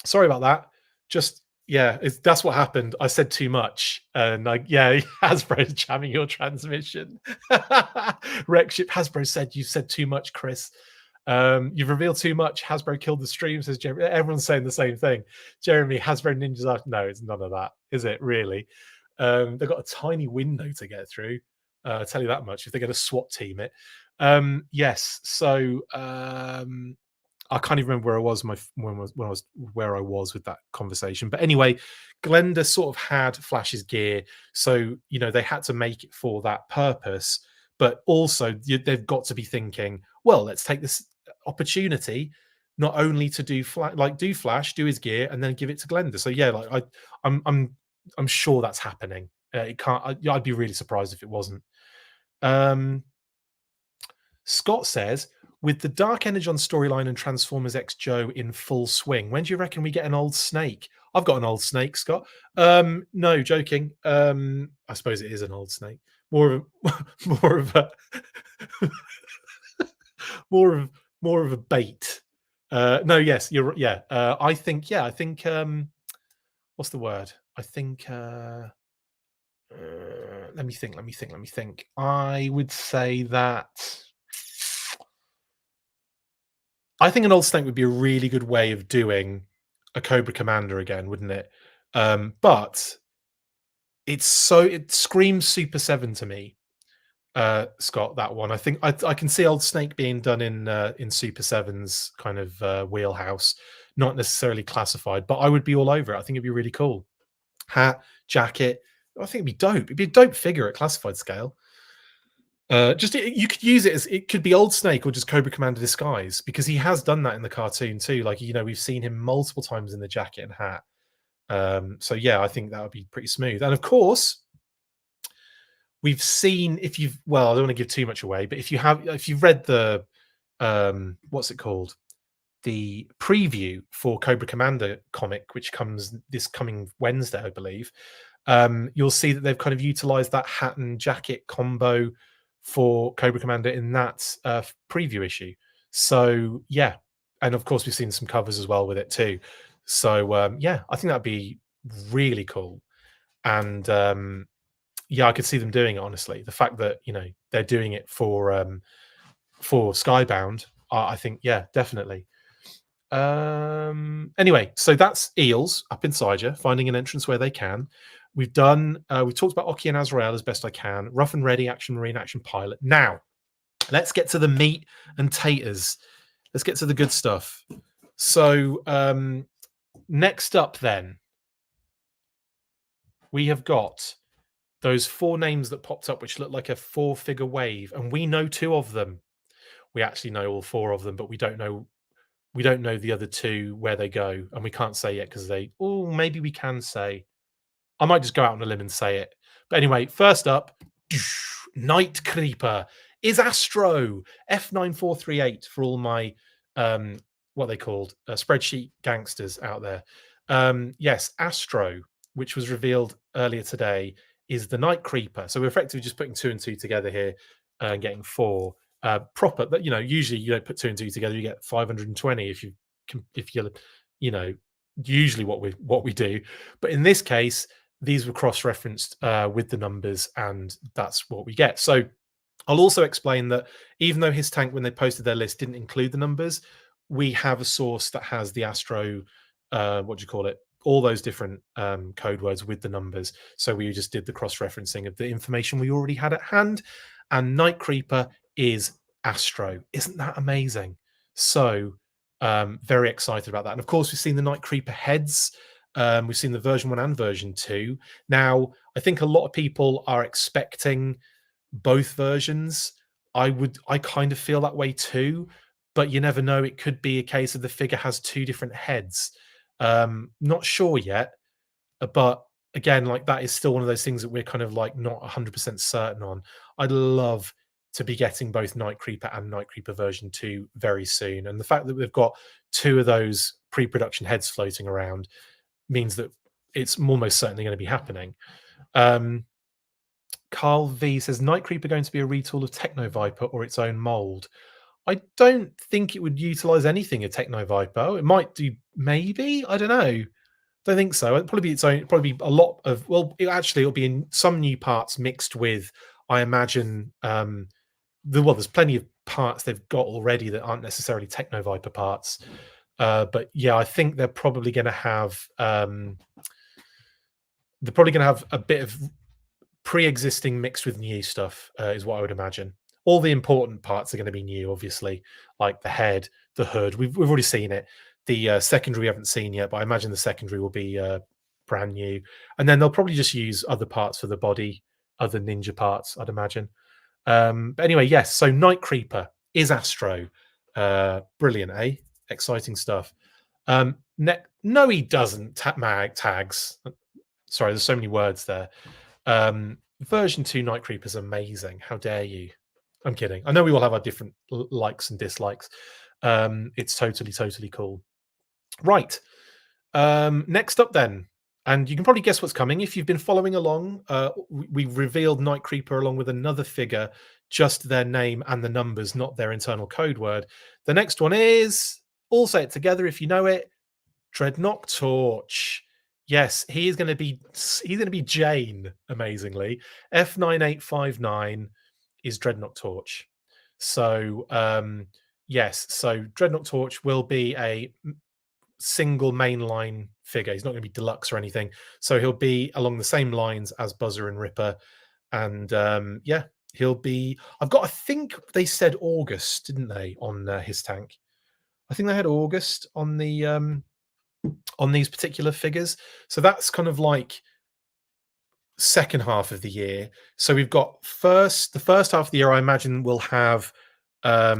sorry about that. Just yeah, that's what happened. I said too much, and yeah, Hasbro's jamming your transmission. Wreckship Hasbro said you said too much, Chris. You've revealed too much. Hasbro killed the stream, says Jeremy. Everyone's saying the same thing. Jeremy, Hasbro ninjas are no, it's none of that, is it really? They've got a tiny window to get through. I'll tell you that much. If they're going to SWAT team it, yes. So I can't even remember where I was where I was with that conversation. But anyway, Glenda sort of had Flash's gear, so they had to make it for that purpose. But also, they've got to be thinking, well, let's take this opportunity not only to do Flash, do his gear, and then give it to Glenda. So yeah, like I'm sure that's happening. It can't. I'd be really surprised if it wasn't. Scott says, with the Dark Energon storyline and Transformers X Joe in full swing, when do you reckon we get an old Snake? I've got an old Snake, Scott. No, joking. I suppose it is an old Snake. More of a more of a bait. No, yes, you're yeah. I think what's the word? I think let me think. I would say that I think an old Snake would be a really good way of doing a Cobra Commander again, wouldn't it? But it screams Super 7 to me, Scott. That one, I think I can see old Snake being done in Super 7's kind of wheelhouse, not necessarily classified, but I would be all over it. I think it'd be really cool. Hat, jacket. I think it'd be dope. It'd be a dope figure at classified scale. You could use it as it could be Old Snake or just Cobra Commander disguise, because he has done that in the cartoon too. Like we've seen him multiple times in the jacket and hat. So yeah, I think that would be pretty smooth. And of course, we've seen I don't want to give too much away, but if you've read the what's it called? The preview for Cobra Commander comic, which comes this coming Wednesday, I believe. You'll see that they've kind of utilized that hat and jacket combo for Cobra Commander in that preview issue. So yeah, and of course we've seen some covers as well with it too. So yeah, I think that'd be really cool. And yeah, I could see them doing it. Honestly, the fact that they're doing it for Skybound, I think yeah, definitely. Anyway, so that's Eels up inside you, finding an entrance where they can. We've talked about Oki and Azrael as best I can. Rough and Ready, Action Marine, Action Pilot. Now, let's get to the meat and taters. Let's get to the good stuff. So, next up, then, we have got those 4 names that popped up, which look like a 4-figure wave, and we know 2 of them. We actually know all 4 of them, but we don't know the other 2 where they go, and we can't say yet because maybe we can say. I might just go out on a limb and say it. But anyway, first up, Night Creeper is Astro F9438 for all my what they called spreadsheet gangsters out there. Yes, Astro, which was revealed earlier today, is the Night Creeper. So we're effectively just putting two and two together here and getting four proper. But usually you don't put two and two together; you get 520 if you're, usually what we do. But in this case, these were cross-referenced with the numbers, and that's what we get. So I'll also explain that even though HISSTANK, when they posted their list, didn't include the numbers, we have a source that has the Astro, what do you call it? All those different code words with the numbers. So we just did the cross-referencing of the information we already had at hand. And Night Creeper is Astro. Isn't that amazing? So very excited about that. And of course, we've seen the Night Creeper heads. We've seen the version 1 and version 2. Now, I think a lot of people are expecting both versions. I kind of feel that way too, but you never know. It could be a case of the figure has two different heads. Not sure yet, but again, like that is still one of those things that we're kind of like not 100% certain on. I'd love to be getting both Night Creeper and Night Creeper version 2 very soon. And the fact that we've got two of those pre-production heads floating around means that it's almost certainly going to be happening. Carl V says, Night Creeper going to be a retool of Techno Viper or its own mold? I don't think it would utilize anything of Techno Viper. It might do, maybe. I don't know. Don't think so. It'll probably be its own. Probably be a lot of. Well, it'll be in some new parts mixed with. I imagine. There's plenty of parts they've got already that aren't necessarily Techno Viper parts. But yeah, I think they're probably going to have. They're probably going to have a bit of pre-existing mixed with new stuff. Is what I would imagine. All the important parts are going to be new, obviously, like the head, the hood. We've already seen it. The secondary we haven't seen yet, but I imagine the secondary will be brand new. And then they'll probably just use other parts for the body, other ninja parts, I'd imagine. But anyway, yes. So Night Creeper is Astro. Brilliant, eh? Exciting stuff. No, he doesn't. Tags. Sorry, there's so many words there. Version 2 Night Creeper is amazing. How dare you? I'm kidding. I know we all have our different likes and dislikes. It's totally cool. Right. Next up then, and you can probably guess what's coming if you've been following along. We revealed Night Creeper along with another figure, just their name and the numbers, not their internal code word. The next one is, all say it together if you know it, Dreadnought Torch. Yes, he's going to be Jane, amazingly. F9859 is Dreadnought Torch. So yes, so Dreadnought Torch will be a single mainline figure. He's not going to be deluxe or anything. So he'll be along the same lines as Buzzer and Ripper. And yeah, he'll be. I think they said August, didn't they, on HISSTANK? I think they had August on the on these particular figures. So that's kind of like second half of the year. So we've got the first half of the year, I imagine we'll have a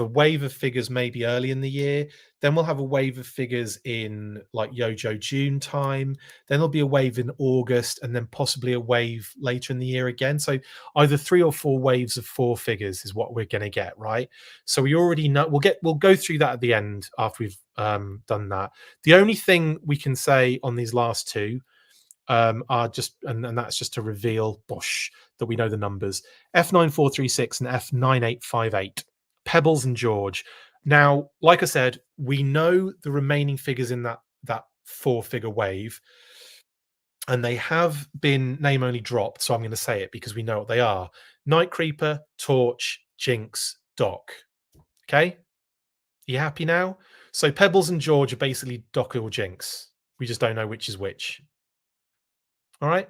wave of figures maybe early in the year. Then we'll have a wave of figures in like Yojo June time. Then there'll be a wave in August, and then possibly a wave later in the year again. So either 3 or 4 waves of 4 figures is what we're going to get, right? So we already know. We'll go through that at the end after we've done that. The only thing we can say on these last two are just, and that's just to reveal, that we know the numbers: F9436 and F9858. Pebbles and George. Now, like I said, we know the remaining figures in that 4-figure wave, and they have been name only dropped. So I'm going to say it because we know what they are: Night Creeper, Torch, Jinx, Doc. Okay, you happy now? So Pebbles and George are basically Doc or Jinx. We just don't know which is which. All right.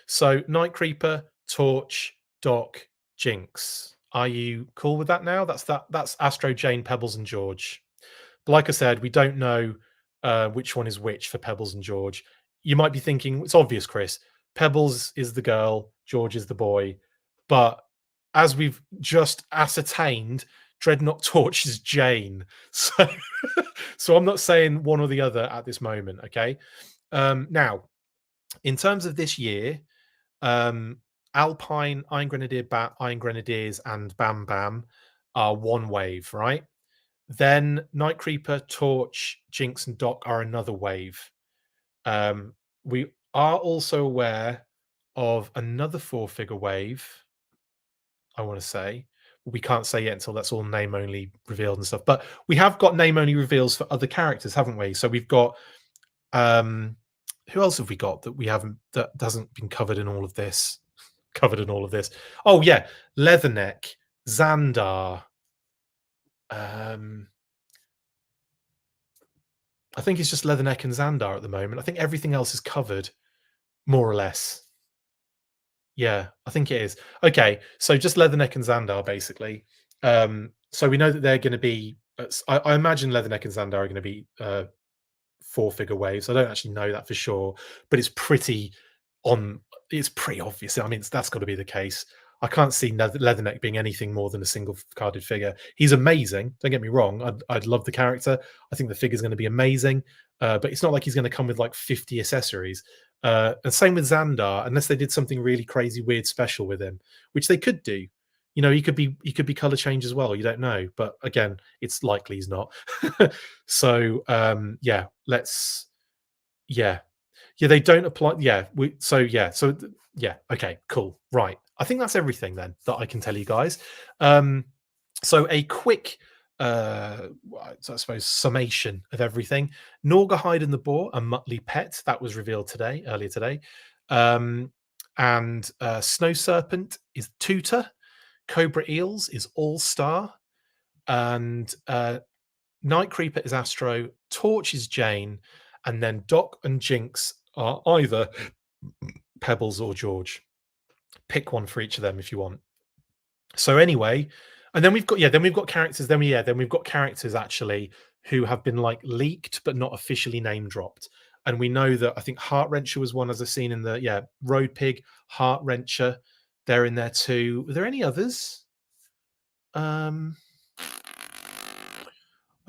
So Night Creeper, Torch, Doc, Jinx. Are you cool with that now? That's Astro, Jane, Pebbles, and George. But like I said, we don't know which one is which for Pebbles and George. You might be thinking, it's obvious, Chris. Pebbles is the girl, George is the boy. But as we've just ascertained, Dreadnought Torch is Jane. So I'm not saying one or the other at this moment, okay? Now, In terms of this year, Alpine, Iron Grenadier, Iron Grenadiers, and Bam Bam are one wave, right? Then Night Creeper, Torch, Jinx, and Doc are another wave. We are also aware of another 4-figure wave, I want to say. We can't say yet until that's all name only revealed and stuff. But we have got name only reveals for other characters, haven't we? So we've got who else have we got that we haven't, that hasn't been covered in all of this? Covered in all of this. Oh yeah, Leatherneck, Xandar. I think it's just Leatherneck and Xandar at the moment. I think everything else is covered, more or less. Yeah, I think it is. Okay, so just Leatherneck and Xandar, basically. So we know that they're going to be. I imagine Leatherneck and Xandar are going to be 4-figure waves. I don't actually know that for sure, but it's pretty on. It's pretty obvious. I mean, that's got to be the case. I can't see Leatherneck being anything more than a single carded figure. He's amazing. Don't get me wrong. I'd love the character. I think the figure's going to be amazing, but it's not like he's going to come with like 50 accessories. And same with Xandar, unless they did something really crazy, weird, special with him, which they could do. You know, he could be color change as well. You don't know, but again, it's likely he's not. So yeah, yeah, they don't apply. Yeah, yeah, okay, cool, right. I think that's everything then that I can tell you guys. So a quick I suppose summation of everything. Norgahide and the Boar and Muttly Pet, that was revealed earlier today. And Snow Serpent is Tutor, Cobra Eels is All Star, and Night Creeper is Astro, Torch is Jane, and then Doc and Jinx are either Pebbles or George. Pick one for each of them if you want. So anyway, and then we've got characters. Then we've got characters actually who have been like leaked but not officially name dropped. And we know that I think Heart Wrencher was one, as I've seen in the Road Pig, Heart Wrencher. They're in there too. Were there any others? I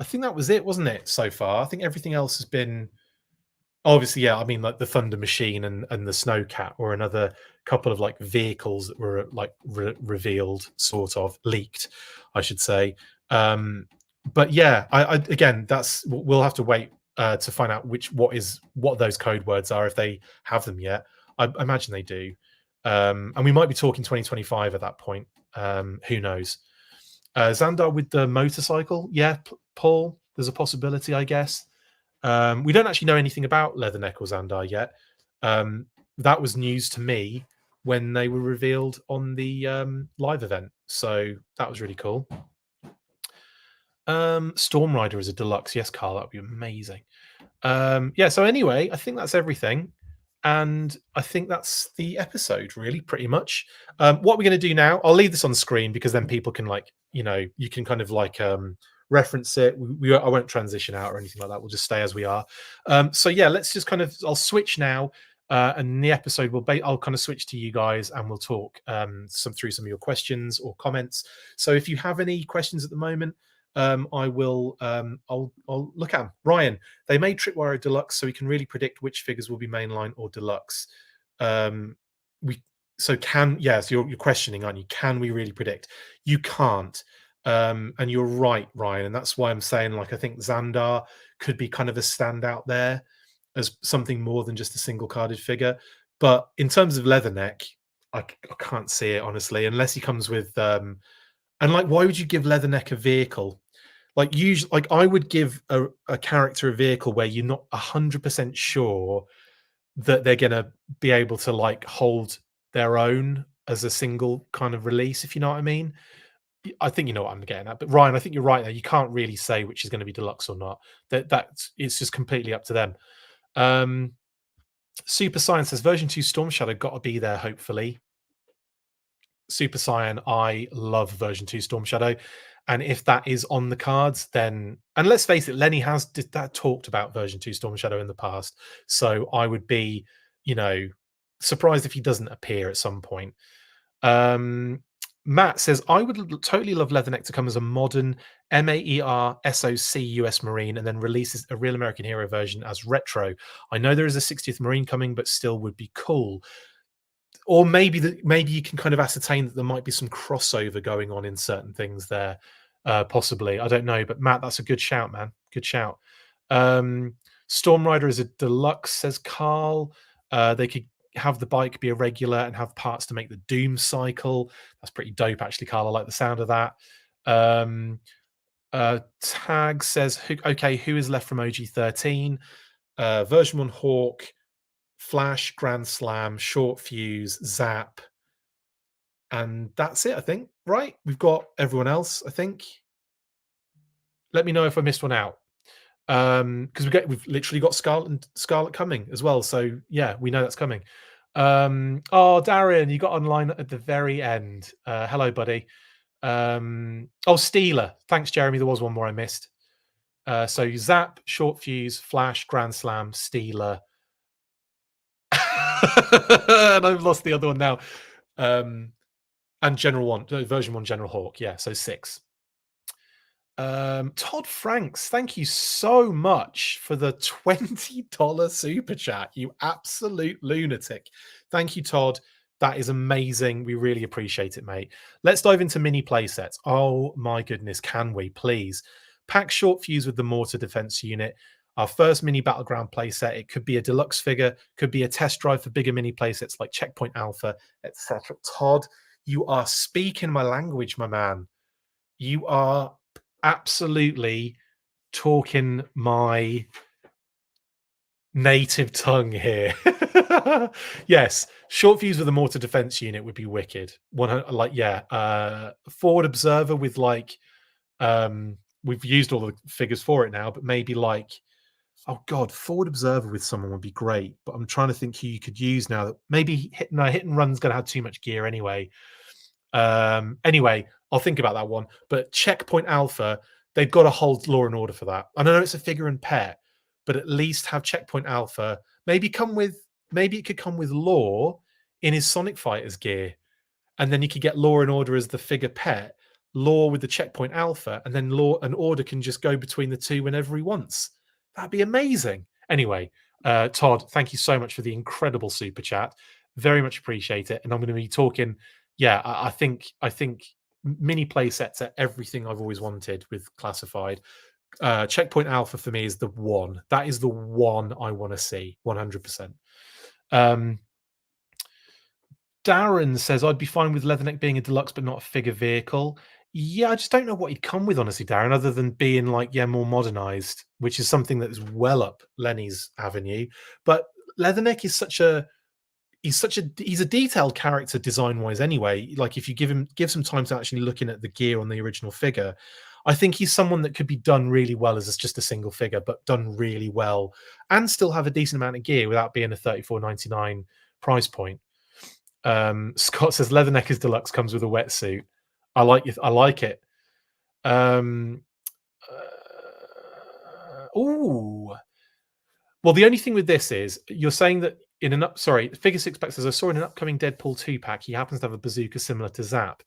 think that was it, wasn't it, so far? I think everything else has been obviously, I mean, like the Thunder Machine and the Snowcat were another couple of like vehicles that were like revealed, sort of leaked, I should say. But yeah, I again, we'll have to wait to find out what those code words are, if they have them yet. I imagine they do, and we might be talking 2025 at that point. Who knows? Xandar with the motorcycle, yeah, Paul. There's a possibility, I guess. We don't actually know anything about Leatherneck or Xandar yet. That was news to me when they were revealed on the live event, so that was really cool. Storm Rider is a deluxe. Yes, Carl, that would be amazing. Yeah, so anyway, I think that's everything. And I think that's the episode, really, pretty much. What we're going to do now, I'll leave this on the screen because then people can, like, you can kind of like reference it. I won't transition out or anything like that. We'll just stay as we are. So yeah, let's just kind of, I'll switch now. And the episode I'll kind of switch to you guys and we'll talk through some of your questions or comments. So if you have any questions at the moment, I'll look at them. Ryan, they made Tripwire Deluxe so we can really predict which figures will be mainline or deluxe. So you're questioning, aren't you? Can we really predict? You can't. And you're right, Ryan, and that's why I'm saying, like, I think Xandar could be kind of a standout there as something more than just a single carded figure. But in terms of Leatherneck, I can't see it, honestly, unless he comes with and like, why would you give Leatherneck a vehicle? Like, usually, like I would give a character a vehicle where you're not 100% sure that they're going to be able to like hold their own as a single kind of release, if you know what I mean. I think you know what I'm getting at. But Ryan, I think you're right there. You can't really say which is going to be deluxe or not. That's it's just completely up to them. Super Science says version 2 Storm Shadow got to be there, hopefully. Super Saiyan, I love version 2 Storm Shadow. And if that is on the cards, then, and let's face it, Lenny has talked about version 2 Storm Shadow in the past. So I would be, surprised if he doesn't appear at some point. Matt says, I would totally love Leatherneck to come as a modern MAER SOC US Marine and then releases a Real American Hero version as retro. I know there is a 60th Marine coming, but still would be cool. Or maybe you can kind of ascertain that there might be some crossover going on in certain things there, possibly. I don't know, but Matt, that's a good shout, man. Good shout. Storm Rider is a deluxe, says Carl. They could have the bike be a regular and have parts to make the Doom cycle. That's pretty dope, actually, Carl. I like the sound of that. Tag says, okay, who is left from OG13? Version 1 Hawk, Flash, Grand Slam, Short Fuse, Zap. And that's it, I think. Right? We've got everyone else, I think. Let me know if I missed one out. Because we've literally got Scarlet coming as well. So yeah, we know that's coming. Oh, Darren, you got online at the very end. Hello, buddy. Oh, Steeler. Thanks, Jeremy. There was one more I missed. So Zap, Short Fuse, Flash, Grand Slam, Steeler. And I've lost the other one now. And General 1, version 1 General Hawk. Yeah, so 6. Todd Franks, thank you so much for the $20 super chat, you absolute lunatic. Thank you, Todd. That is amazing. We really appreciate it, mate. Let's dive into mini play sets. Oh my goodness, can we please? Pack Short Fuse with the Mortar Defense Unit. Our first mini battleground playset. It could be a deluxe figure, could be a test drive for bigger mini playsets like Checkpoint Alpha, etc. Todd, you are speaking my language, my man. You are absolutely talking my native tongue here. Yes, Short Fuse with a Mortar Defense Unit would be wicked. Forward Observer with we've used all the figures for it now, but maybe oh god, Forward Observer with someone would be great. But I'm trying to think who you could use now. That maybe Hit and Run's going to have too much gear anyway. Anyway, I'll think about that one. But Checkpoint Alpha, they've got to hold Law and Order for that. I know it's a figure and pet, but at least have Checkpoint Alpha. Maybe it could come with Law in his Sonic Fighters gear, and then you could get Law and Order as the figure pet, Law with the Checkpoint Alpha, and then Law and Order can just go between the two whenever he wants. That'd be amazing. Anyway, Todd, thank you so much for the incredible super chat. Very much appreciate it. And I'm going to be talking. Yeah, I think mini play sets are everything I've always wanted with Classified. Checkpoint Alpha for me is the one. That is the one I want to see, 100%. Darren says, I'd be fine with Leatherneck being a deluxe but not a figure vehicle. Yeah, I just don't know what he'd come with, honestly, Darren, other than being more modernized, which is something that is well up Lenny's avenue. But Leatherneck is he's a detailed character design wise anyway. Like if you give some time to actually looking at the gear on the original figure, I think he's someone that could be done really well as just a single figure, but done really well and still have a decent amount of gear without being a $34.99 price point. Scott says Leatherneck is deluxe, comes with a wetsuit. I like it. Well, the only thing with this is you're saying that Figure Six Pack says I saw in an upcoming Deadpool 2 pack he happens to have a bazooka similar to Zap.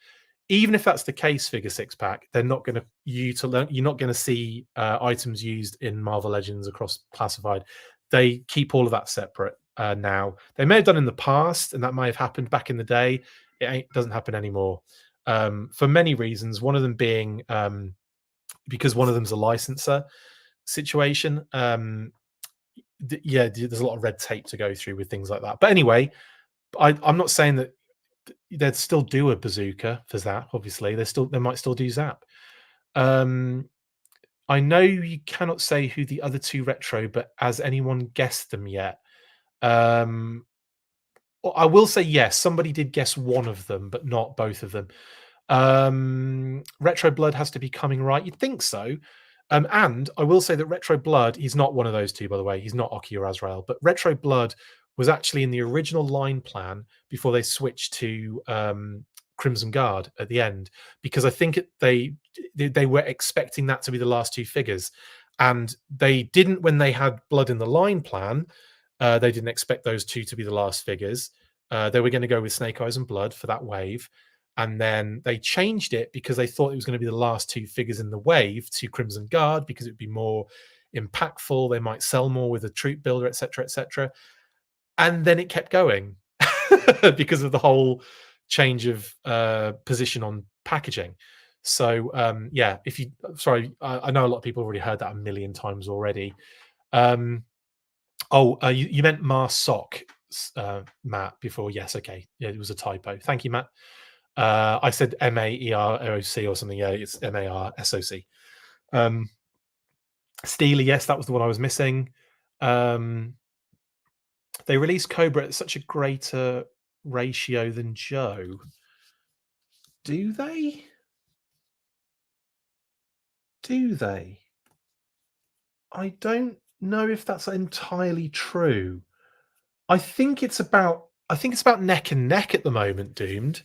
Even if that's the case, Figure Six Pack, they're not going to you're not going to see items used in Marvel Legends across Classified. They keep all of that separate now. They may have done in the past, and that may have happened back in the day. It doesn't happen anymore for many reasons. One of them being because one of them's a licenser situation. There's a lot of red tape to go through with things like that. But anyway, I'm not saying that they'd still do a bazooka for Zap. Obviously, they might still do Zap. I know you cannot say who the other two retro, but has anyone guessed them yet? I will say yes. Somebody did guess one of them, but not both of them. Retro Blood has to be coming, right? You'd think so. And I will say that Retro Blood, he's not one of those two, by the way. He's not Oki or Azrael, but Retro Blood was actually in the original line plan before they switched to Crimson Guard at the end, because I think they were expecting that to be the last two figures, and they didn't when they had Blood in the line plan. They didn't expect those two to be the last figures. They were going to go with Snake Eyes and Blood for that wave. and then they changed it because they thought it was going to be the last 2 figures in the wave to Crimson Guard because it would be more impactful. They might sell more with a troop builder, etc., etc. And then it kept going because of the whole change of position on packaging. So yeah, if you sorry, I know a lot of people have already heard that a million times already. You meant Mars Sock, Matt, before. Yes, okay. Yeah, it was a typo. Thank you, Matt. I said MAEROC or something. Yeah, it's MARSOC. Steely, yes, that was the one I was missing. They released Cobra at such a greater ratio than Joe. Do they? Do they? I don't know if that's entirely true. I think it's about neck and neck at the moment, Doomed.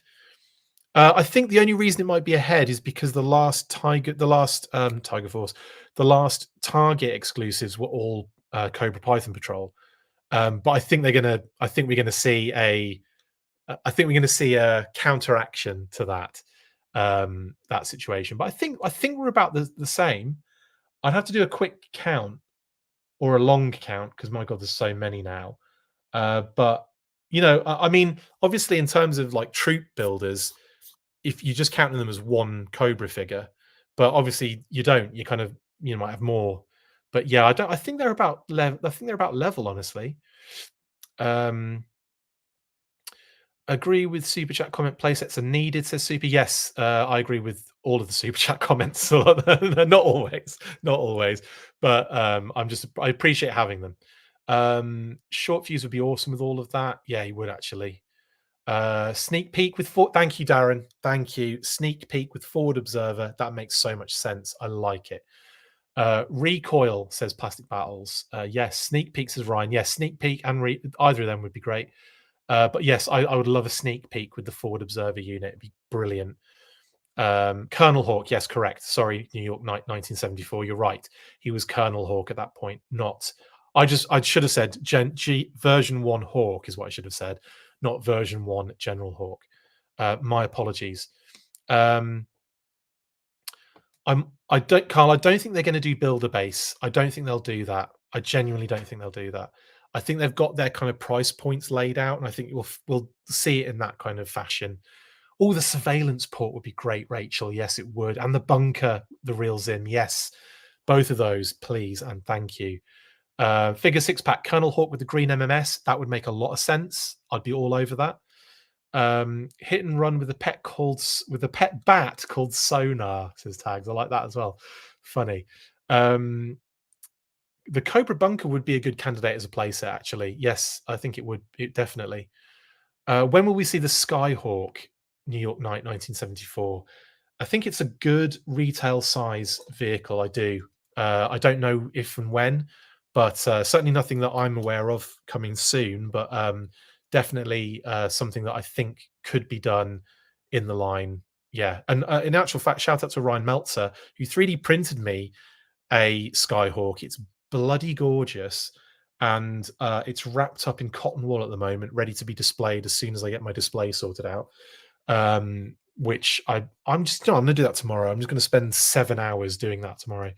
I think the only reason it might be ahead is because the last Tiger Force, the last Target exclusives were all Cobra Python Patrol. But I think we're gonna see a counteraction to that situation. But I think we're about the same. I'd have to do a quick count or a long count because my god, there's so many now. But I mean, obviously, in terms of like troop builders, if you just counting them as one Cobra figure, but obviously you don't. You kind of might have more. But yeah, I don't. I think they're about level. I think they're about level, honestly. Agree with super chat comment. Playsets are needed, says Super. Yes, I agree with all of the super chat comments. Not always, not always, but I appreciate having them. Short fuse would be awesome with all of that. Yeah, he would actually. Sneak peek with thank you, Darren. Thank you. Sneak peek with forward observer. That makes so much sense. I like it. Recoil, says Plastic Battles. Yes, sneak peek, says Ryan. Yes, sneak peek and either of them would be great. But yes, I would love a sneak peek with the forward observer unit. It'd be brilliant. Colonel Hawk, yes, correct. Sorry, New York Night 1974. You're right. He was Colonel Hawk at that point. Not. I should have said version 1 Hawk is what I should have said, not version 1 General Hawk. My apologies. I don't think they're going to do builder base. I don't think they'll do that. I genuinely don't think they'll do that. I think they've got their kind of price points laid out, and I think we'll see it in that kind of fashion. Oh, the surveillance port would be great, Rachel. Yes, it would. And the bunker, the real Zim. Yes, both of those, please and thank you. Figure 6-pack, Colonel Hawk with the green MMS. That would make a lot of sense. I'd be all over that. Hit and run with a pet bat called Sonar, says Tags. I like that as well. Funny. The Cobra Bunker would be a good candidate as a playset, actually. Yes, I think it would. It definitely. When will we see the Skyhawk New York Night 1974? I think it's a good retail size vehicle. I do. I don't know if and when, but certainly nothing that I'm aware of coming soon. But definitely something that I think could be done in the line. Yeah. And in actual fact, shout out to Ryan Meltzer, who 3D printed me a Skyhawk. It's bloody gorgeous. And it's wrapped up in cotton wool at the moment, ready to be displayed as soon as I get my display sorted out. Which I'm going to do that tomorrow. I'm just going to spend 7 hours doing that tomorrow.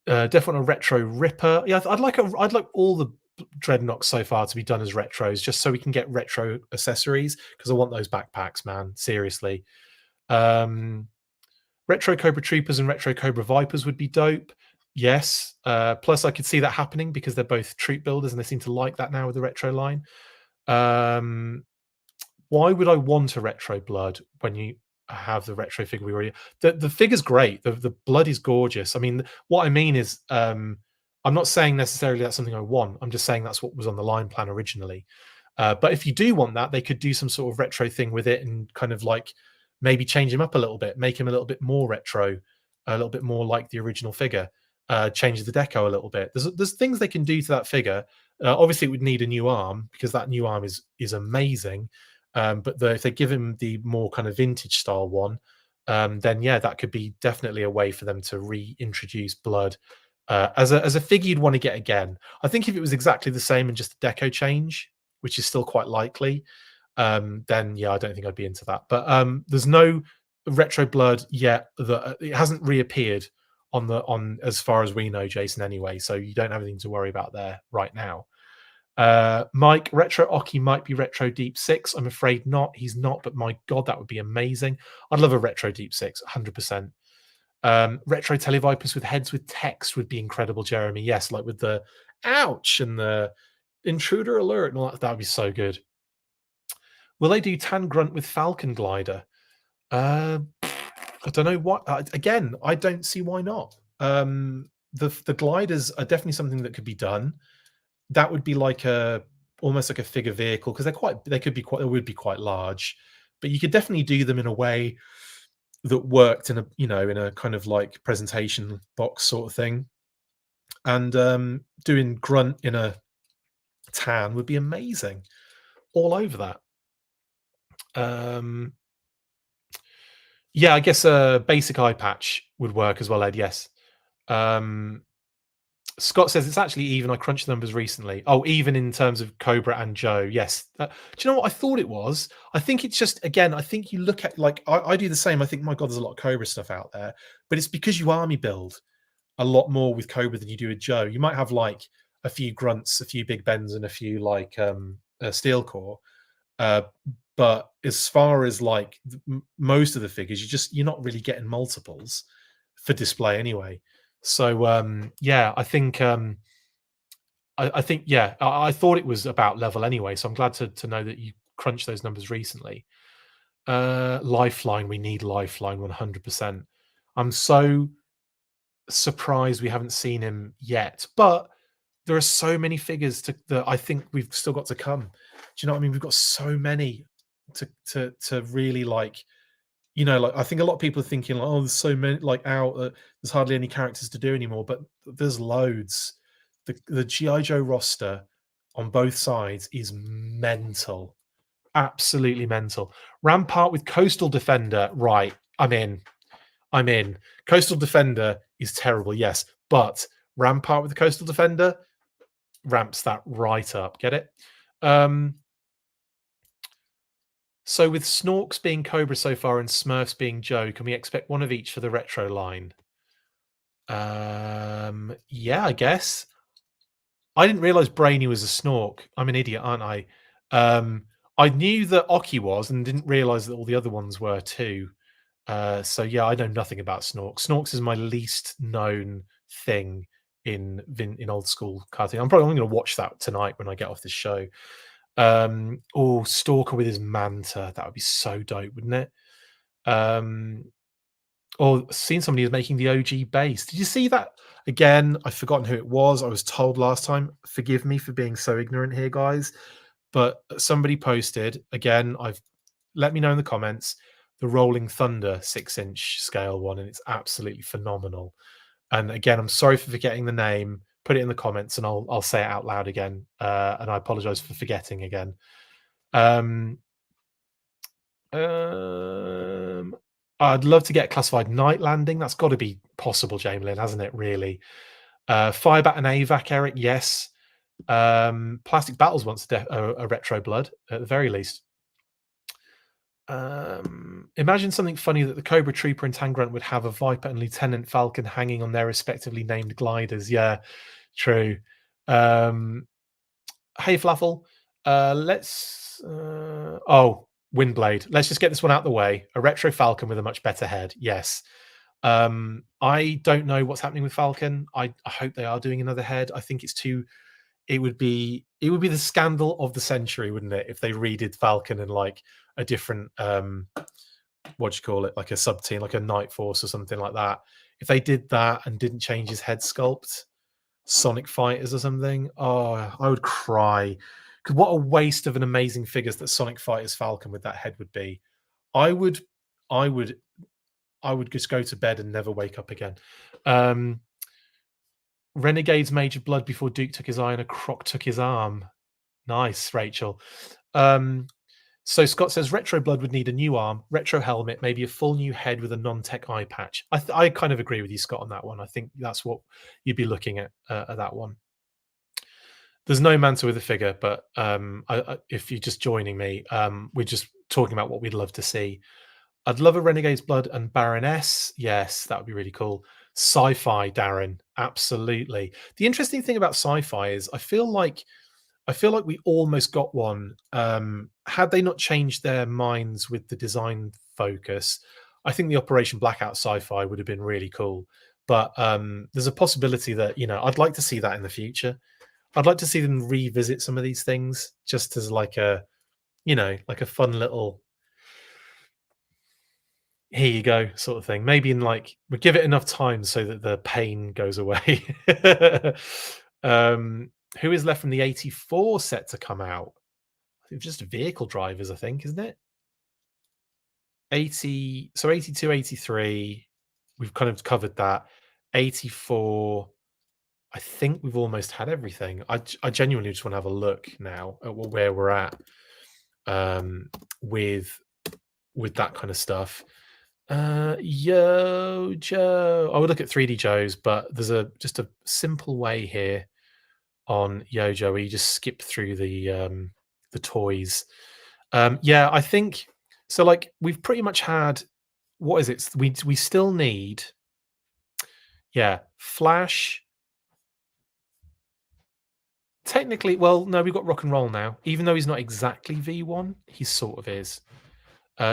Definitely a retro Ripper. Yeah, I'd like all the Dreadnoks so far to be done as retros, just so we can get retro accessories, because I want those backpacks, man. Seriously. Retro Cobra Troopers and Retro Cobra Vipers would be dope. Yes. Plus, I could see that happening because they're both troop builders and they seem to like that now with the retro line. Why would I want a retro blood when you have the retro figure we already? The figure's great. The blood is gorgeous. I mean, what I mean is, I'm not saying necessarily that's something I want. I'm just saying that's what was on the line plan originally. But if you do want that, they could do some sort of retro thing with it and kind of like maybe change him up a little bit, make him a little bit more retro, a little bit more like the original figure. Change the deco a little bit. There's things they can do to that figure. Obviously, it would need a new arm because that new arm is amazing. But if they give him the more kind of vintage style one, then yeah, that could be definitely a way for them to reintroduce blood as a figure you'd want to get again. I think if it was exactly the same and just a deco change, which is still quite likely, then yeah, I don't think I'd be into that. But there's no retro blood yet that it hasn't reappeared on as far as we know, Jason. Anyway, so you don't have anything to worry about there right now. Mike, retro Oki might be retro Deep Six. I'm afraid not. He's not, but my god, that would be amazing. I'd love a retro Deep Six, 100%. Retro Televipers with heads with text would be incredible, Jeremy. Yes, like with the ouch and the intruder alert and all that. That would be so good. Will they do Tan Grunt with Falcon Glider? I don't know what. Again, I don't see why not. The gliders are definitely something that could be done. That would be like almost like a figure vehicle because they would be quite large, but you could definitely do them in a way that worked in a kind of like presentation box sort of thing. And doing Grunt in a tan would be amazing. All over that. Yeah, I guess a basic eye patch would work as well, Ed. Yes. Scott says it's actually even. I crunched the numbers recently. Oh, even in terms of Cobra and Joe. Yes. Do you know what I thought it was? I think it's just, again, I think you look at, like, I do the same. I think, my God, there's a lot of Cobra stuff out there. But it's because you army build a lot more with Cobra than you do with Joe. You might have, like, a few Grunts, a few Big Bens, and a few, like, Steel Core. But as far as, like, most of the figures, you're not really getting multiples for display anyway. So yeah, I think I think yeah, I thought it was about level anyway. So I'm glad to know that you crunched those numbers recently. Lifeline, we need Lifeline 100%. I'm so surprised we haven't seen him yet, but there are so many figures that I think we've still got to come. Do you know what I mean? We've got so many to really, like, like, I think a lot of people are thinking, like, oh, there's so many, like, out, there's hardly any characters to do anymore, but there's loads. The GI Joe roster on both sides is mental, absolutely mental. Rampart with Coastal Defender, right? I'm in. Coastal Defender is terrible, yes, but Rampart with the Coastal Defender ramps that right up. Get it? So with Snorks being Cobra so far and Smurfs being Joe, can we expect one of each for the retro line? Yeah, I guess. I didn't realize Brainy was a Snork. I'm an idiot, aren't I? I knew that Oki was and didn't realize that all the other ones were too. So yeah, I know nothing about Snorks. Snorks is my least known thing in old school cartoon. I'm probably going to watch that tonight when I get off this show. Stalker with his manta, that would be so dope, wouldn't it? Or seen somebody who's making the OG base. Did you see that? Again, I've forgotten who it was. I was told last time. Forgive me for being so ignorant here, guys. But somebody posted, again, let me know in the comments, the Rolling Thunder 6-inch scale one, and it's absolutely phenomenal. And again, I'm sorry for forgetting the name. Put it in the comments and I'll say it out loud again. And I apologize for forgetting again. I'd love to get classified night landing. That's got to be possible, Jamelin, hasn't it? Really. Firebat and AVAC, Eric. Yes. Plastic Battles wants a retro blood at the very least. Imagine something funny that the Cobra Trooper and Tangrunt would have a Viper and Lieutenant Falcon hanging on their respectively named gliders. Yeah, true. Hey, Flaffle. Let's. Windblade. Let's just get this one out the way. A retro Falcon with a much better head. Yes. I don't know what's happening with Falcon. I hope they are doing another head. I think it's too. It would be the scandal of the century, wouldn't it, if they redid Falcon and, like, a different what do you call it, like a sub team, like a Night Force or something like that. If they did that and didn't change his head sculpt, Sonic Fighters or something, oh, I would cry. Because what a waste of an amazing figures that Sonic Fighters Falcon with that head would be. I would just go to bed and never wake up again. Renegades Major Blood before Duke took his eye and a croc took his arm. Nice, Rachel. So Scott says retro blood would need a new arm, retro helmet, maybe a full new head with a non-tech eye patch. I kind of agree with you, Scott, on that one. I think that's what you'd be looking at that one. There's no Manta with a figure, but if you're just joining me, we're just talking about what we'd love to see. I'd love a Renegade's Blood and Baroness. Yes, that would be really cool. Sci-fi, Darren, absolutely. The interesting thing about sci-fi is I feel like we almost got one. Had they not changed their minds with the design focus, I think the Operation Blackout sci-fi would have been really cool. But there's a possibility that I'd like to see that in the future. I'd like to see them revisit some of these things just as like a fun little here you go sort of thing. Maybe in like we give it enough time so that the pain goes away. um, who is left from the 84 set to come out? It's just vehicle drivers, I think, isn't it? 80, so 82, 83, we've kind of covered that. 84, I think we've almost had everything. I genuinely just want to have a look now at where we're at um, with that kind of stuff. Yo Joe, I would look at 3D Joes, but there's just a simple way here on Yojo where you just skip through the toys. Yeah, I think so. Like we've pretty much had what is it? We still need Flash. Technically, well, no, we've got Rock and Roll now. Even though he's not exactly V1, he sort of is.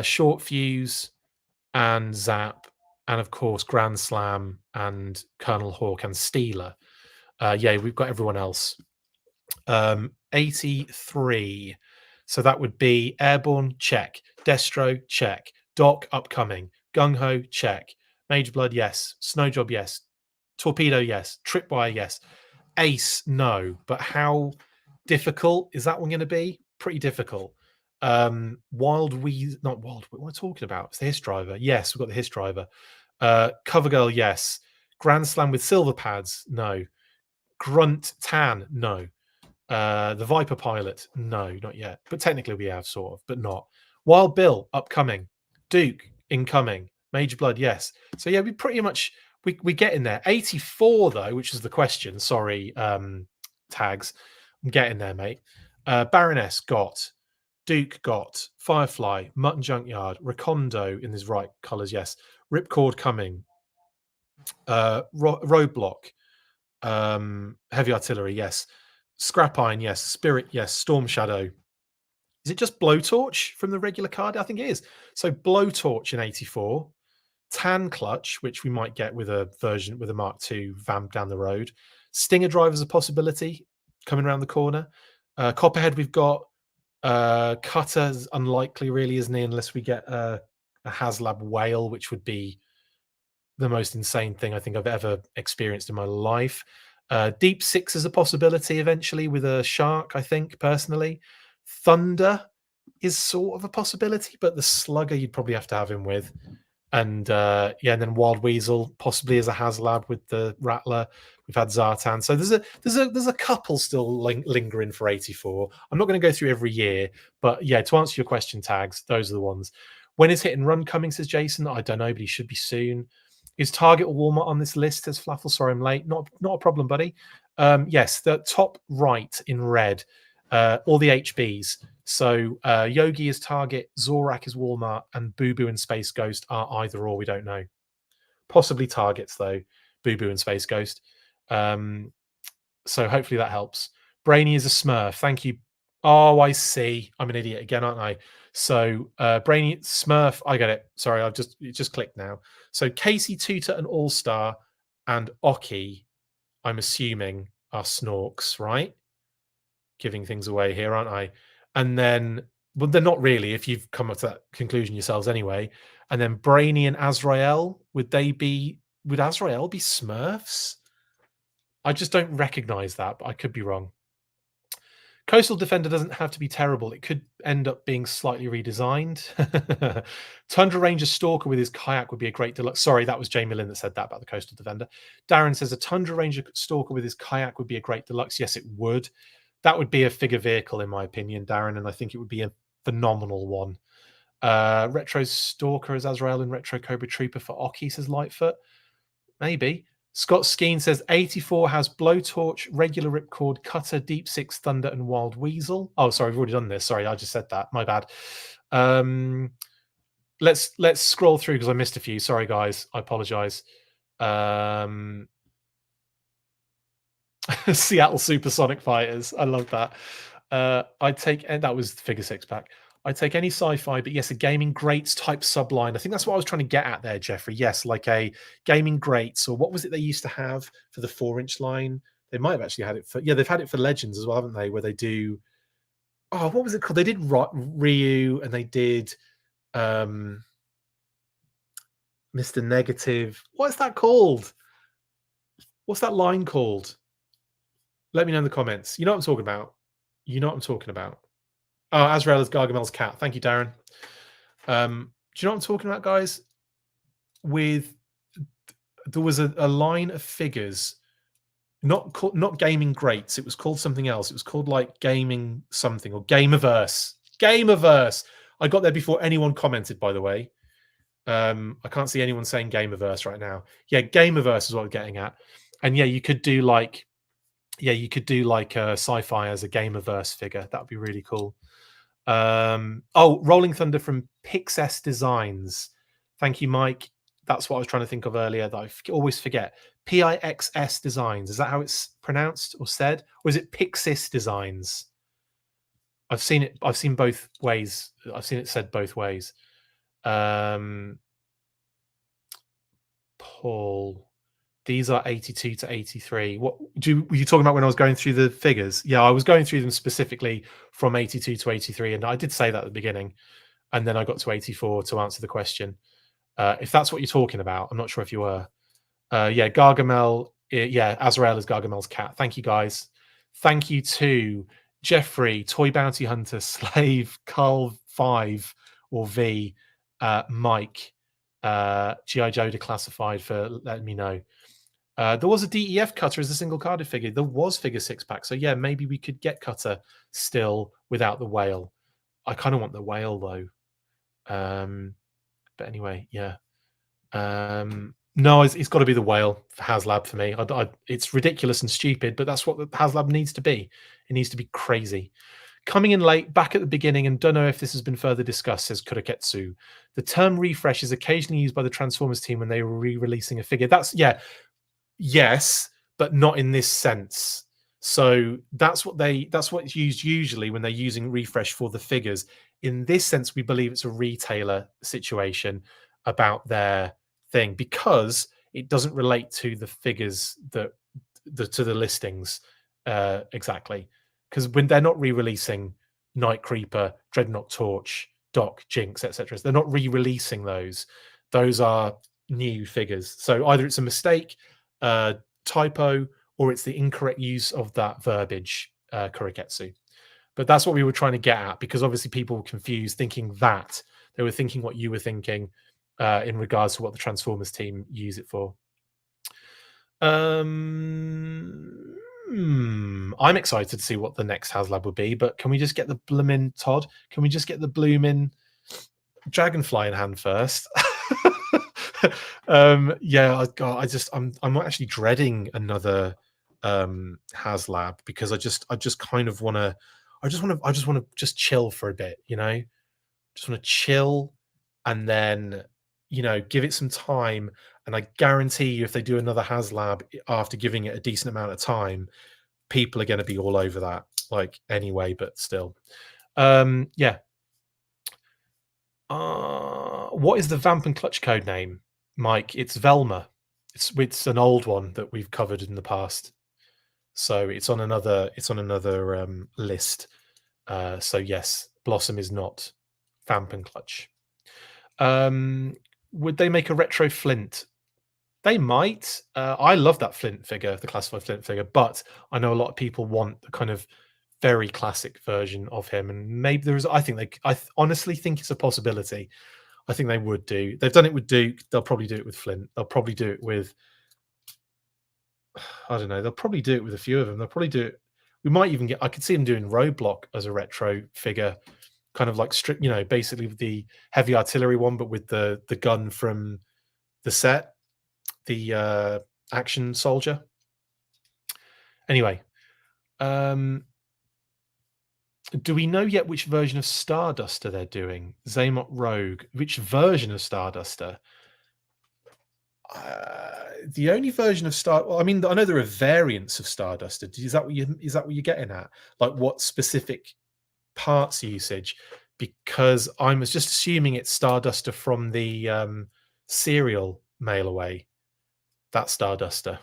Short Fuse and Zap, and of course Grand Slam and Colonel Hawk and Steeler. Yeah, we've got everyone else. 83. So that would be Airborne, check. Destro, check. Doc, upcoming. Gung Ho, check. Mage Blood, yes. Snowjob, yes. Torpedo, yes. Tripwire, yes. Ace, no. But how difficult is that one going to be? Pretty difficult. Wild Weasel, not Wild, what am I talking about? It's the Hiss Driver. Yes, we've got the Hiss Driver. Cover Girl, yes. Grand Slam with silver pads, no. Grunt Tan, no. The Viper Pilot, no, not yet. But technically we have sort of, but not. Wild Bill, upcoming. Duke, incoming. Major Blood, yes. So yeah, we pretty much we get in there. 84 though, which is the question. Sorry, tags. I'm getting there, mate. Baroness got. Duke got. Firefly, Mutton Junkyard, Recondo in his right colours, yes. Ripcord coming. Roadblock. Heavy Artillery, yes. Scrap Iron, yes. Spirit, yes. Storm Shadow. Is it just Blowtorch from the regular card? I think it is. So Blowtorch in 84. Tan Clutch, which we might get with a version with a Mark II vamp down the road. Stinger Drive is a possibility coming around the corner. Copperhead, we've got. Cutter's unlikely, really, isn't he? Unless we get a HasLab Whale, which would be the most insane thing I think I've ever experienced in my life. Deep Six is a possibility eventually with a shark, I think, personally. Thunder is sort of a possibility, but the Slugger you'd probably have to have him with. And and then Wild Weasel possibly as a HasLab with the Rattler. We've had Zartan, so there's a couple still lingering for 84. I'm not going to go through every year, but yeah, to answer your question, tags, those are the ones. When is Hit and Run coming? Says Jason. I don't know, but he should be soon. Is Target or Walmart on this list? Says Flaffle. Sorry, I'm late. Not a problem, buddy. Yes, the top right in red, all the HBs. So Yogi is Target, Zorak is Walmart, and Boo Boo and Space Ghost are either or. We don't know. Possibly Targets though. Boo Boo and Space Ghost. So hopefully that helps. Brainy is a Smurf. Thank you. Oh, I see. I'm an idiot again, aren't I? So Brainy Smurf. I get it. Sorry, it just clicked now. So Casey Tutor and All Star and Oki, I'm assuming, are Snorks, right? Giving things away here, aren't I? And then, well, they're not really, if you've come up to that conclusion yourselves anyway. And then Brainy and Azrael, would Azrael be Smurfs? I just don't recognize that, but I could be wrong. Coastal Defender doesn't have to be terrible. It could end up being slightly redesigned. Tundra Ranger Stalker with his kayak would be a great deluxe. Sorry, that was Jamie Lynn that said that about the Coastal Defender. Darren says a Tundra Ranger Stalker with his kayak would be a great deluxe. Yes, it would. That would be a figure vehicle, in my opinion, Darren, and I think it would be a phenomenal one. Retro Stalker as Azrael and Retro Cobra Trooper for Oki, says Lightfoot. Maybe. Scott Skeen says 84 has blowtorch, regular ripcord, cutter, deep six, thunder, and wild weasel. Oh, sorry, we've already done this. Sorry, I just said that. My bad. Let's scroll through because I missed a few. Sorry, guys. I apologize. Seattle Supersonic Fighters. I love that. I'd take, and that was figure six pack. I'd take any sci-fi, but yes, a gaming greats type subline. I think that's what I was trying to get at there, Jeffrey. Yes, like a gaming greats, or what was it they used to have for the 4-inch line? They might have actually had it for, yeah, they've had it for Legends as well, haven't they? Where they do, oh, what was it called? They did Ryu and they did Mr. Negative. What's that called? What's that line called? Let me know in the comments. You know what I'm talking about. You know what I'm talking about. Oh, Azrael is Gargamel's cat. Thank you, Darren. Do you know what I'm talking about, guys? There was a line of figures, not gaming greats. It was called something else. It was called like gaming something or Gameaverse. Gameaverse. I got there before anyone commented, by the way. I can't see anyone saying Gameaverse right now. Yeah, Gameaverse is what I'm getting at. And yeah, you could do like sci-fi as a Gameaverse figure. That would be really cool. Rolling Thunder from Pixess Designs. Thank you, Mike. That's what I was trying to think of earlier that I always forget. Pixs Designs. Is that how it's pronounced or said? Or is it Pixis Designs? I've seen it. I've seen both ways. I've seen it said both ways. Paul. These are 82 to 83. Were you talking about when I was going through the figures? Yeah, I was going through them specifically from 82 to 83, and I did say that at the beginning, and then I got to 84 to answer the question. If that's what you're talking about, I'm not sure if you were. Yeah, Gargamel. Yeah, Azrael is Gargamel's cat. Thank you, guys. Thank you to Jeffrey, Toy Bounty Hunter, Slave, Carl 5 or V, Mike, G.I. Joe Declassified for letting me know. There was a DEF Cutter as a single carded figure. There was figure six pack. So yeah, maybe we could get Cutter still without the whale. I kind of want the whale though. But anyway, yeah. No, it's got to be the whale for HasLab for me. It's ridiculous and stupid, but that's what the HasLab needs to be. It needs to be crazy. Coming in late, back at the beginning, and don't know if this has been further discussed, says Kuraketsu. The term refresh is occasionally used by the Transformers team when they were re-releasing a figure. Yes, but not in this sense. So that's what's used usually when they're using refresh for the figures. In this sense, we believe it's a retailer situation about their thing because it doesn't relate to the figures to the listings exactly. Because when they're not re-releasing Night Creeper, Dreadnought Torch, Doc, Jinx, etc., they're not re-releasing those. Those are new figures. So either it's a mistake, typo, or it's the incorrect use of that verbiage, Kuraketsu. But that's what we were trying to get at, because obviously people were confused, thinking that they were thinking what you were thinking in regards to what the Transformers team use it for. I'm excited to see what the next HasLab would be, but can we just get the bloomin' Todd? Can we just get the bloomin' Dragonfly in hand first? Yeah, I'm actually dreading another HasLab because I just kind of want to I just want to just chill for a bit, you know, just want to chill and then, you know, give it some time. And I guarantee you, if they do another HasLab after giving it a decent amount of time, people are going to be all over that, like anyway. But still, yeah. What is the Vamp and Clutch code name, Mike? It's Velma. It's an old one that we've covered in the past, so it's on another list. So yes, Blossom is not Vamp and Clutch. Would they make a retro Flint? They might. I love that Flint figure, the classified Flint figure, but I know a lot of people want the kind of very classic version of him, and maybe there is. I honestly think it's a possibility. I think they would do. They've done it with Duke. They'll probably do it with Flint. They'll probably do it with. I don't know. They'll probably do it with a few of them. They'll probably do it. We might even get. I could see them doing Roadblock as a retro figure, kind of like strip. You know, basically with the heavy artillery one, but with the gun from the set. The action soldier. Anyway, do we know yet which version of Starduster they're doing? Zaymot Rogue. Which version of Starduster? The only version of Well, I mean, I know there are variants of Starduster. Is that what you're getting at? Like what specific parts usage? Because I was just assuming it's Starduster from the serial mail away. That Starduster.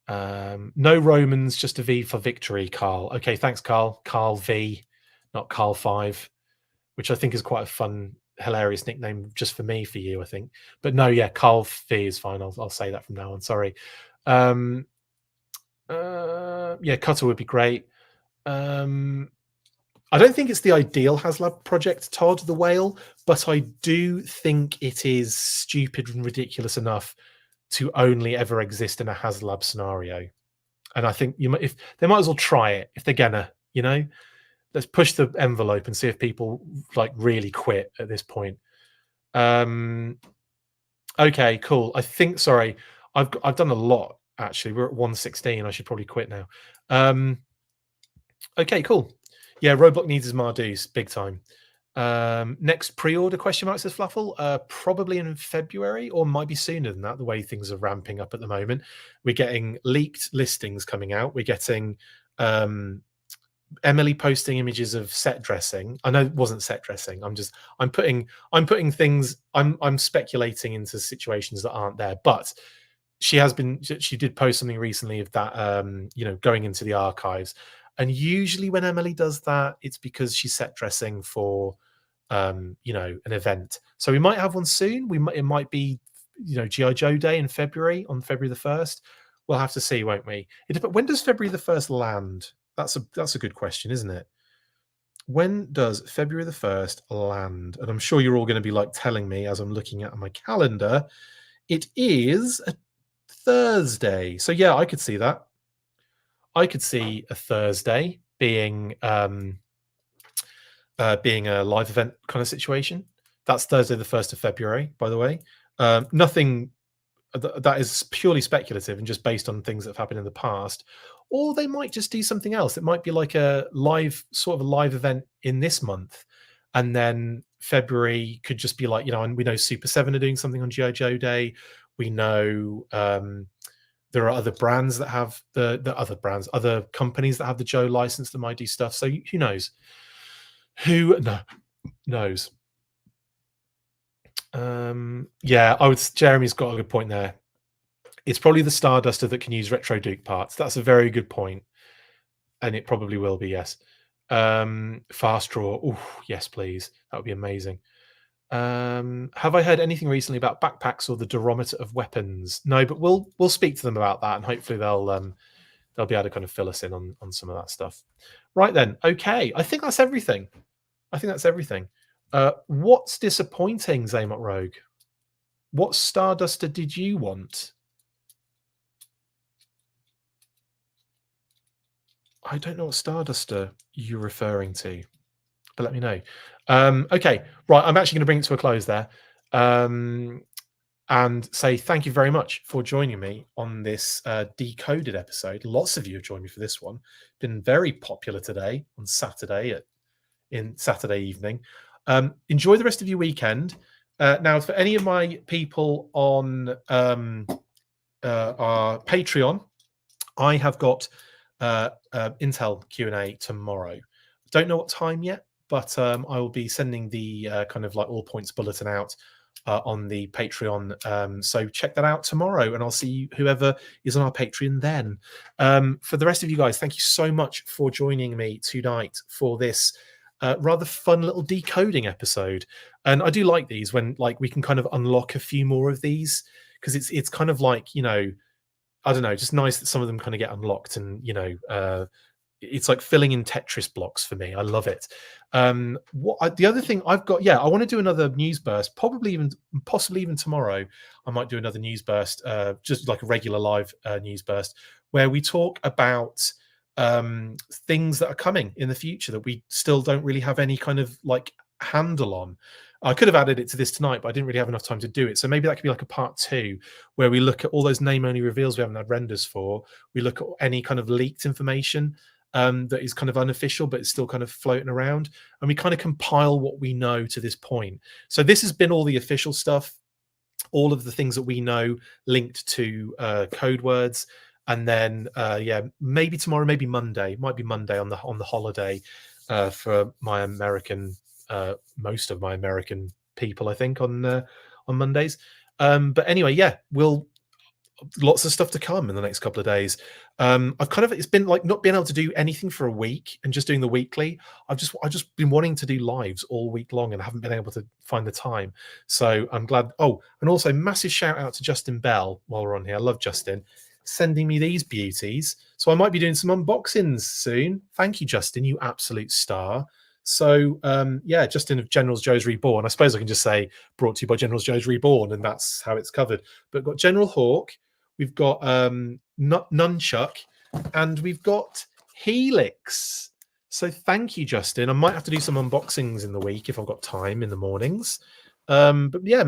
No Romans, just a V for victory, Carl. Okay, thanks, Carl. Carl V, not Carl 5, which I think is quite a fun, hilarious nickname just for me, for you, I think. But no, yeah, Carl V is fine. I'll say that from now on. Sorry. Yeah, Cutter would be great. I don't think it's the ideal HasLab project, Todd the Whale, but I do think it is stupid and ridiculous enough to only ever exist in a HasLab scenario. And I think if they might as well try it if they're gonna, let's push the envelope and see if people like really quit at this point. Okay, cool. I think I've done a lot actually. We're at 116. I should probably quit now. Okay, cool. Yeah, Roblox needs his Mardu's big time. Next pre-order question mark, says Fluffle. Probably in February, or might be sooner than that, the way things are ramping up at the moment. We're getting leaked listings coming out. We're getting Emily posting images of set dressing. I know it wasn't set dressing. I'm putting things, I'm speculating into situations that aren't there, but she did post something recently of that going into the archives. And usually when Emily does that, it's because she's set dressing for an event. So we might have one soon. It might be G.I. Joe Day in February, on February the 1st. We'll have to see, won't we? When does February the 1st land? That's a good question, isn't it? When does February the 1st land? And I'm sure you're all going to be like telling me as I'm looking at my calendar. It is a Thursday. So yeah, I could see that. I could see a Thursday being a live event kind of situation. That's Thursday the 1st of February, by the way. Nothing that is purely speculative and just based on things that have happened in the past. Or they might just do something else. It might be like a live event in this month. And then February could just be like, and we know Super 7 are doing something on G.I. Joe Day. We know there are other brands that have other companies that have the Joe license that might do stuff. So who knows? Who knows? Yeah, Jeremy's got a good point there. It's probably the Starduster that can use Retro Duke parts. That's a very good point. And it probably will be, yes. Fast draw. Oh, yes, please. That would be amazing. Have I heard anything recently about backpacks or the durometer of weapons? No, but we'll speak to them about that, and hopefully they'll be able to kind of fill us in on some of that stuff. Right then, okay. I think that's everything. What's disappointing, Zaymot Rogue? What Starduster did you want? I don't know what Starduster you're referring to, but let me know. Okay, right. I'm actually going to bring it to a close there, and say thank you very much for joining me on this Decoded episode. Lots of you have joined me for this one. Been very popular today on Saturday in Saturday evening. Enjoy the rest of your weekend. Now, for any of my people on our Patreon, I have got Intel Q&A tomorrow. Don't know what time yet, but I will be sending the kind of like all points bulletin out on the Patreon. So check that out tomorrow, and I'll see whoever is on our Patreon then. For the rest of you guys, thank you so much for joining me tonight for this rather fun little decoding episode. And I do like these when like we can kind of unlock a few more of these, because it's kind of like, I don't know, just nice that some of them kind of get unlocked, and it's like filling in Tetris blocks for me. I love it. The other thing I've got, I want to do another news burst, possibly even tomorrow. I might do another news burst, just like a regular live news burst, where we talk about things that are coming in the future that we still don't really have any kind of like handle on. I could have added it to this tonight, but I didn't really have enough time to do it. So maybe that could be like a part 2 where we look at all those name-only reveals we haven't had renders for. We look at any kind of leaked information that is kind of unofficial, but it's still kind of floating around. And we kind of compile what we know to this point. So this has been all the official stuff, all of the things that we know linked to code words. And then, yeah, maybe tomorrow, maybe Monday, might be Monday on the holiday for my American, most of my American people, I think, on Mondays. But anyway, yeah, lots of stuff to come in the next couple of days. It's been like not being able to do anything for a week and just doing the weekly. I've just been wanting to do lives all week long and haven't been able to find the time. So I'm glad. Oh, and also massive shout out to Justin Bell while we're on here. I love Justin sending me these beauties. So I might be doing some unboxings soon. Thank you, Justin, you absolute star. So yeah, Justin of Generals Joe's Reborn. I suppose I can just say brought to you by Generals Joe's Reborn, and that's how it's covered. But got General Hawk, we've got Nunchuck, and we've got Helix. So thank you, Justin. I might have to do some unboxings in the week if I've got time in the mornings. But yeah,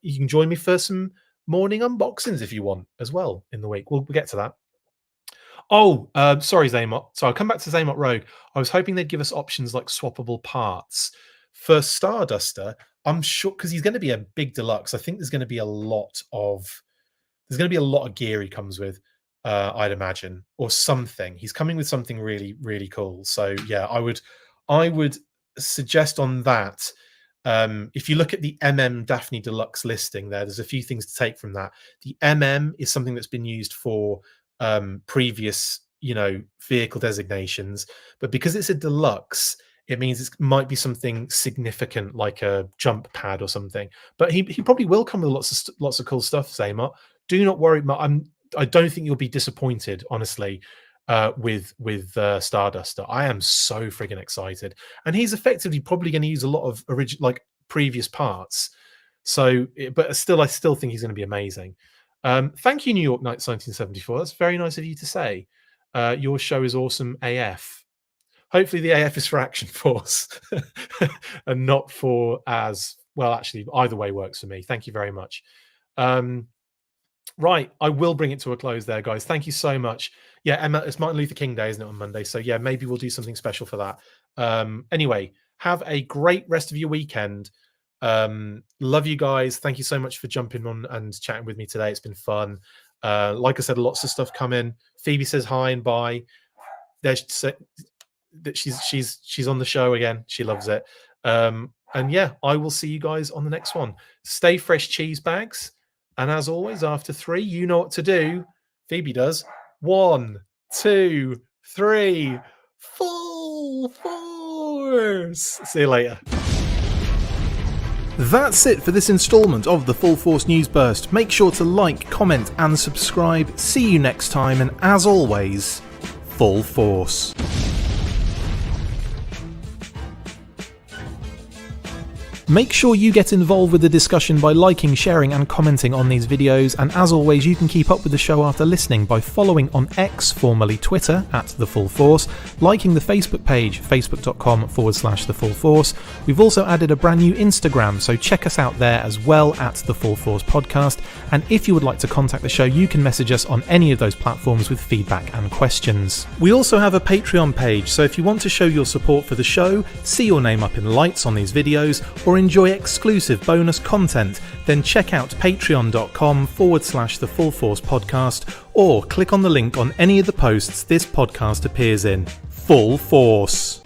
you can join me for some morning unboxings if you want as well in the week. We'll get to that. Oh, sorry, Zaymot. So I'll come back to Zaymot Rogue. I was hoping they'd give us options like swappable parts. For Starduster, I'm sure, because he's going to be a big deluxe, I think there's going to be a lot of gear he comes with, I'd imagine, or something. He's coming with something really, really cool. So yeah, I would suggest on that, if you look at the Daphne Deluxe listing there's a few things to take from that. The is something that's been used for previous, vehicle designations, but because it's a deluxe, it means it might be something significant like a jump pad or something. But he probably will come with lots of cool stuff, Zaymot. Do not worry. I don't think you'll be disappointed, honestly, with Starduster. I am so friggin' excited, and he's effectively probably going to use a lot of previous parts. So, but I still think he's going to be amazing. Thank you, New York Knights 1974. That's very nice of you to say. Your show is awesome AF. Hopefully the AF is for Action Force and not for as well. Actually, either way works for me. Thank you very much. Right, I will bring it to a close there, guys. Thank you so much. Yeah, Emma, it's Martin Luther King Day, isn't it, on Monday? So yeah, maybe we'll do something special for that. Anyway, have a great rest of your weekend. Love you guys. Thank you so much for jumping on and chatting with me today. It's been fun. Like I said, lots of stuff coming. Phoebe says hi and bye. She's on the show again. She loves it. And yeah, I will see you guys on the next one. Stay fresh, cheese bags. And as always, after 3, you know what to do. Phoebe does. 1, 2, 3. Full force. See you later. That's it for this installment of the Full Force News Burst. Make sure to like, comment and subscribe. See you next time, and as always, full force. Make sure you get involved with the discussion by liking, sharing and commenting on these videos, and as always you can keep up with the show after listening by following on X, formerly Twitter, @The Full Force, liking the Facebook page, facebook.com/The Full Force. We've also added a brand new Instagram, so check us out there as well, @The Full Force Podcast, and if you would like to contact the show you can message us on any of those platforms with feedback and questions. We also have a Patreon page, so if you want to show your support for the show, see your name up in lights on these videos, or enjoy exclusive bonus content, then check out patreon.com/The Full Force Podcast, or click on the link on any of the posts this podcast appears in. Full Force.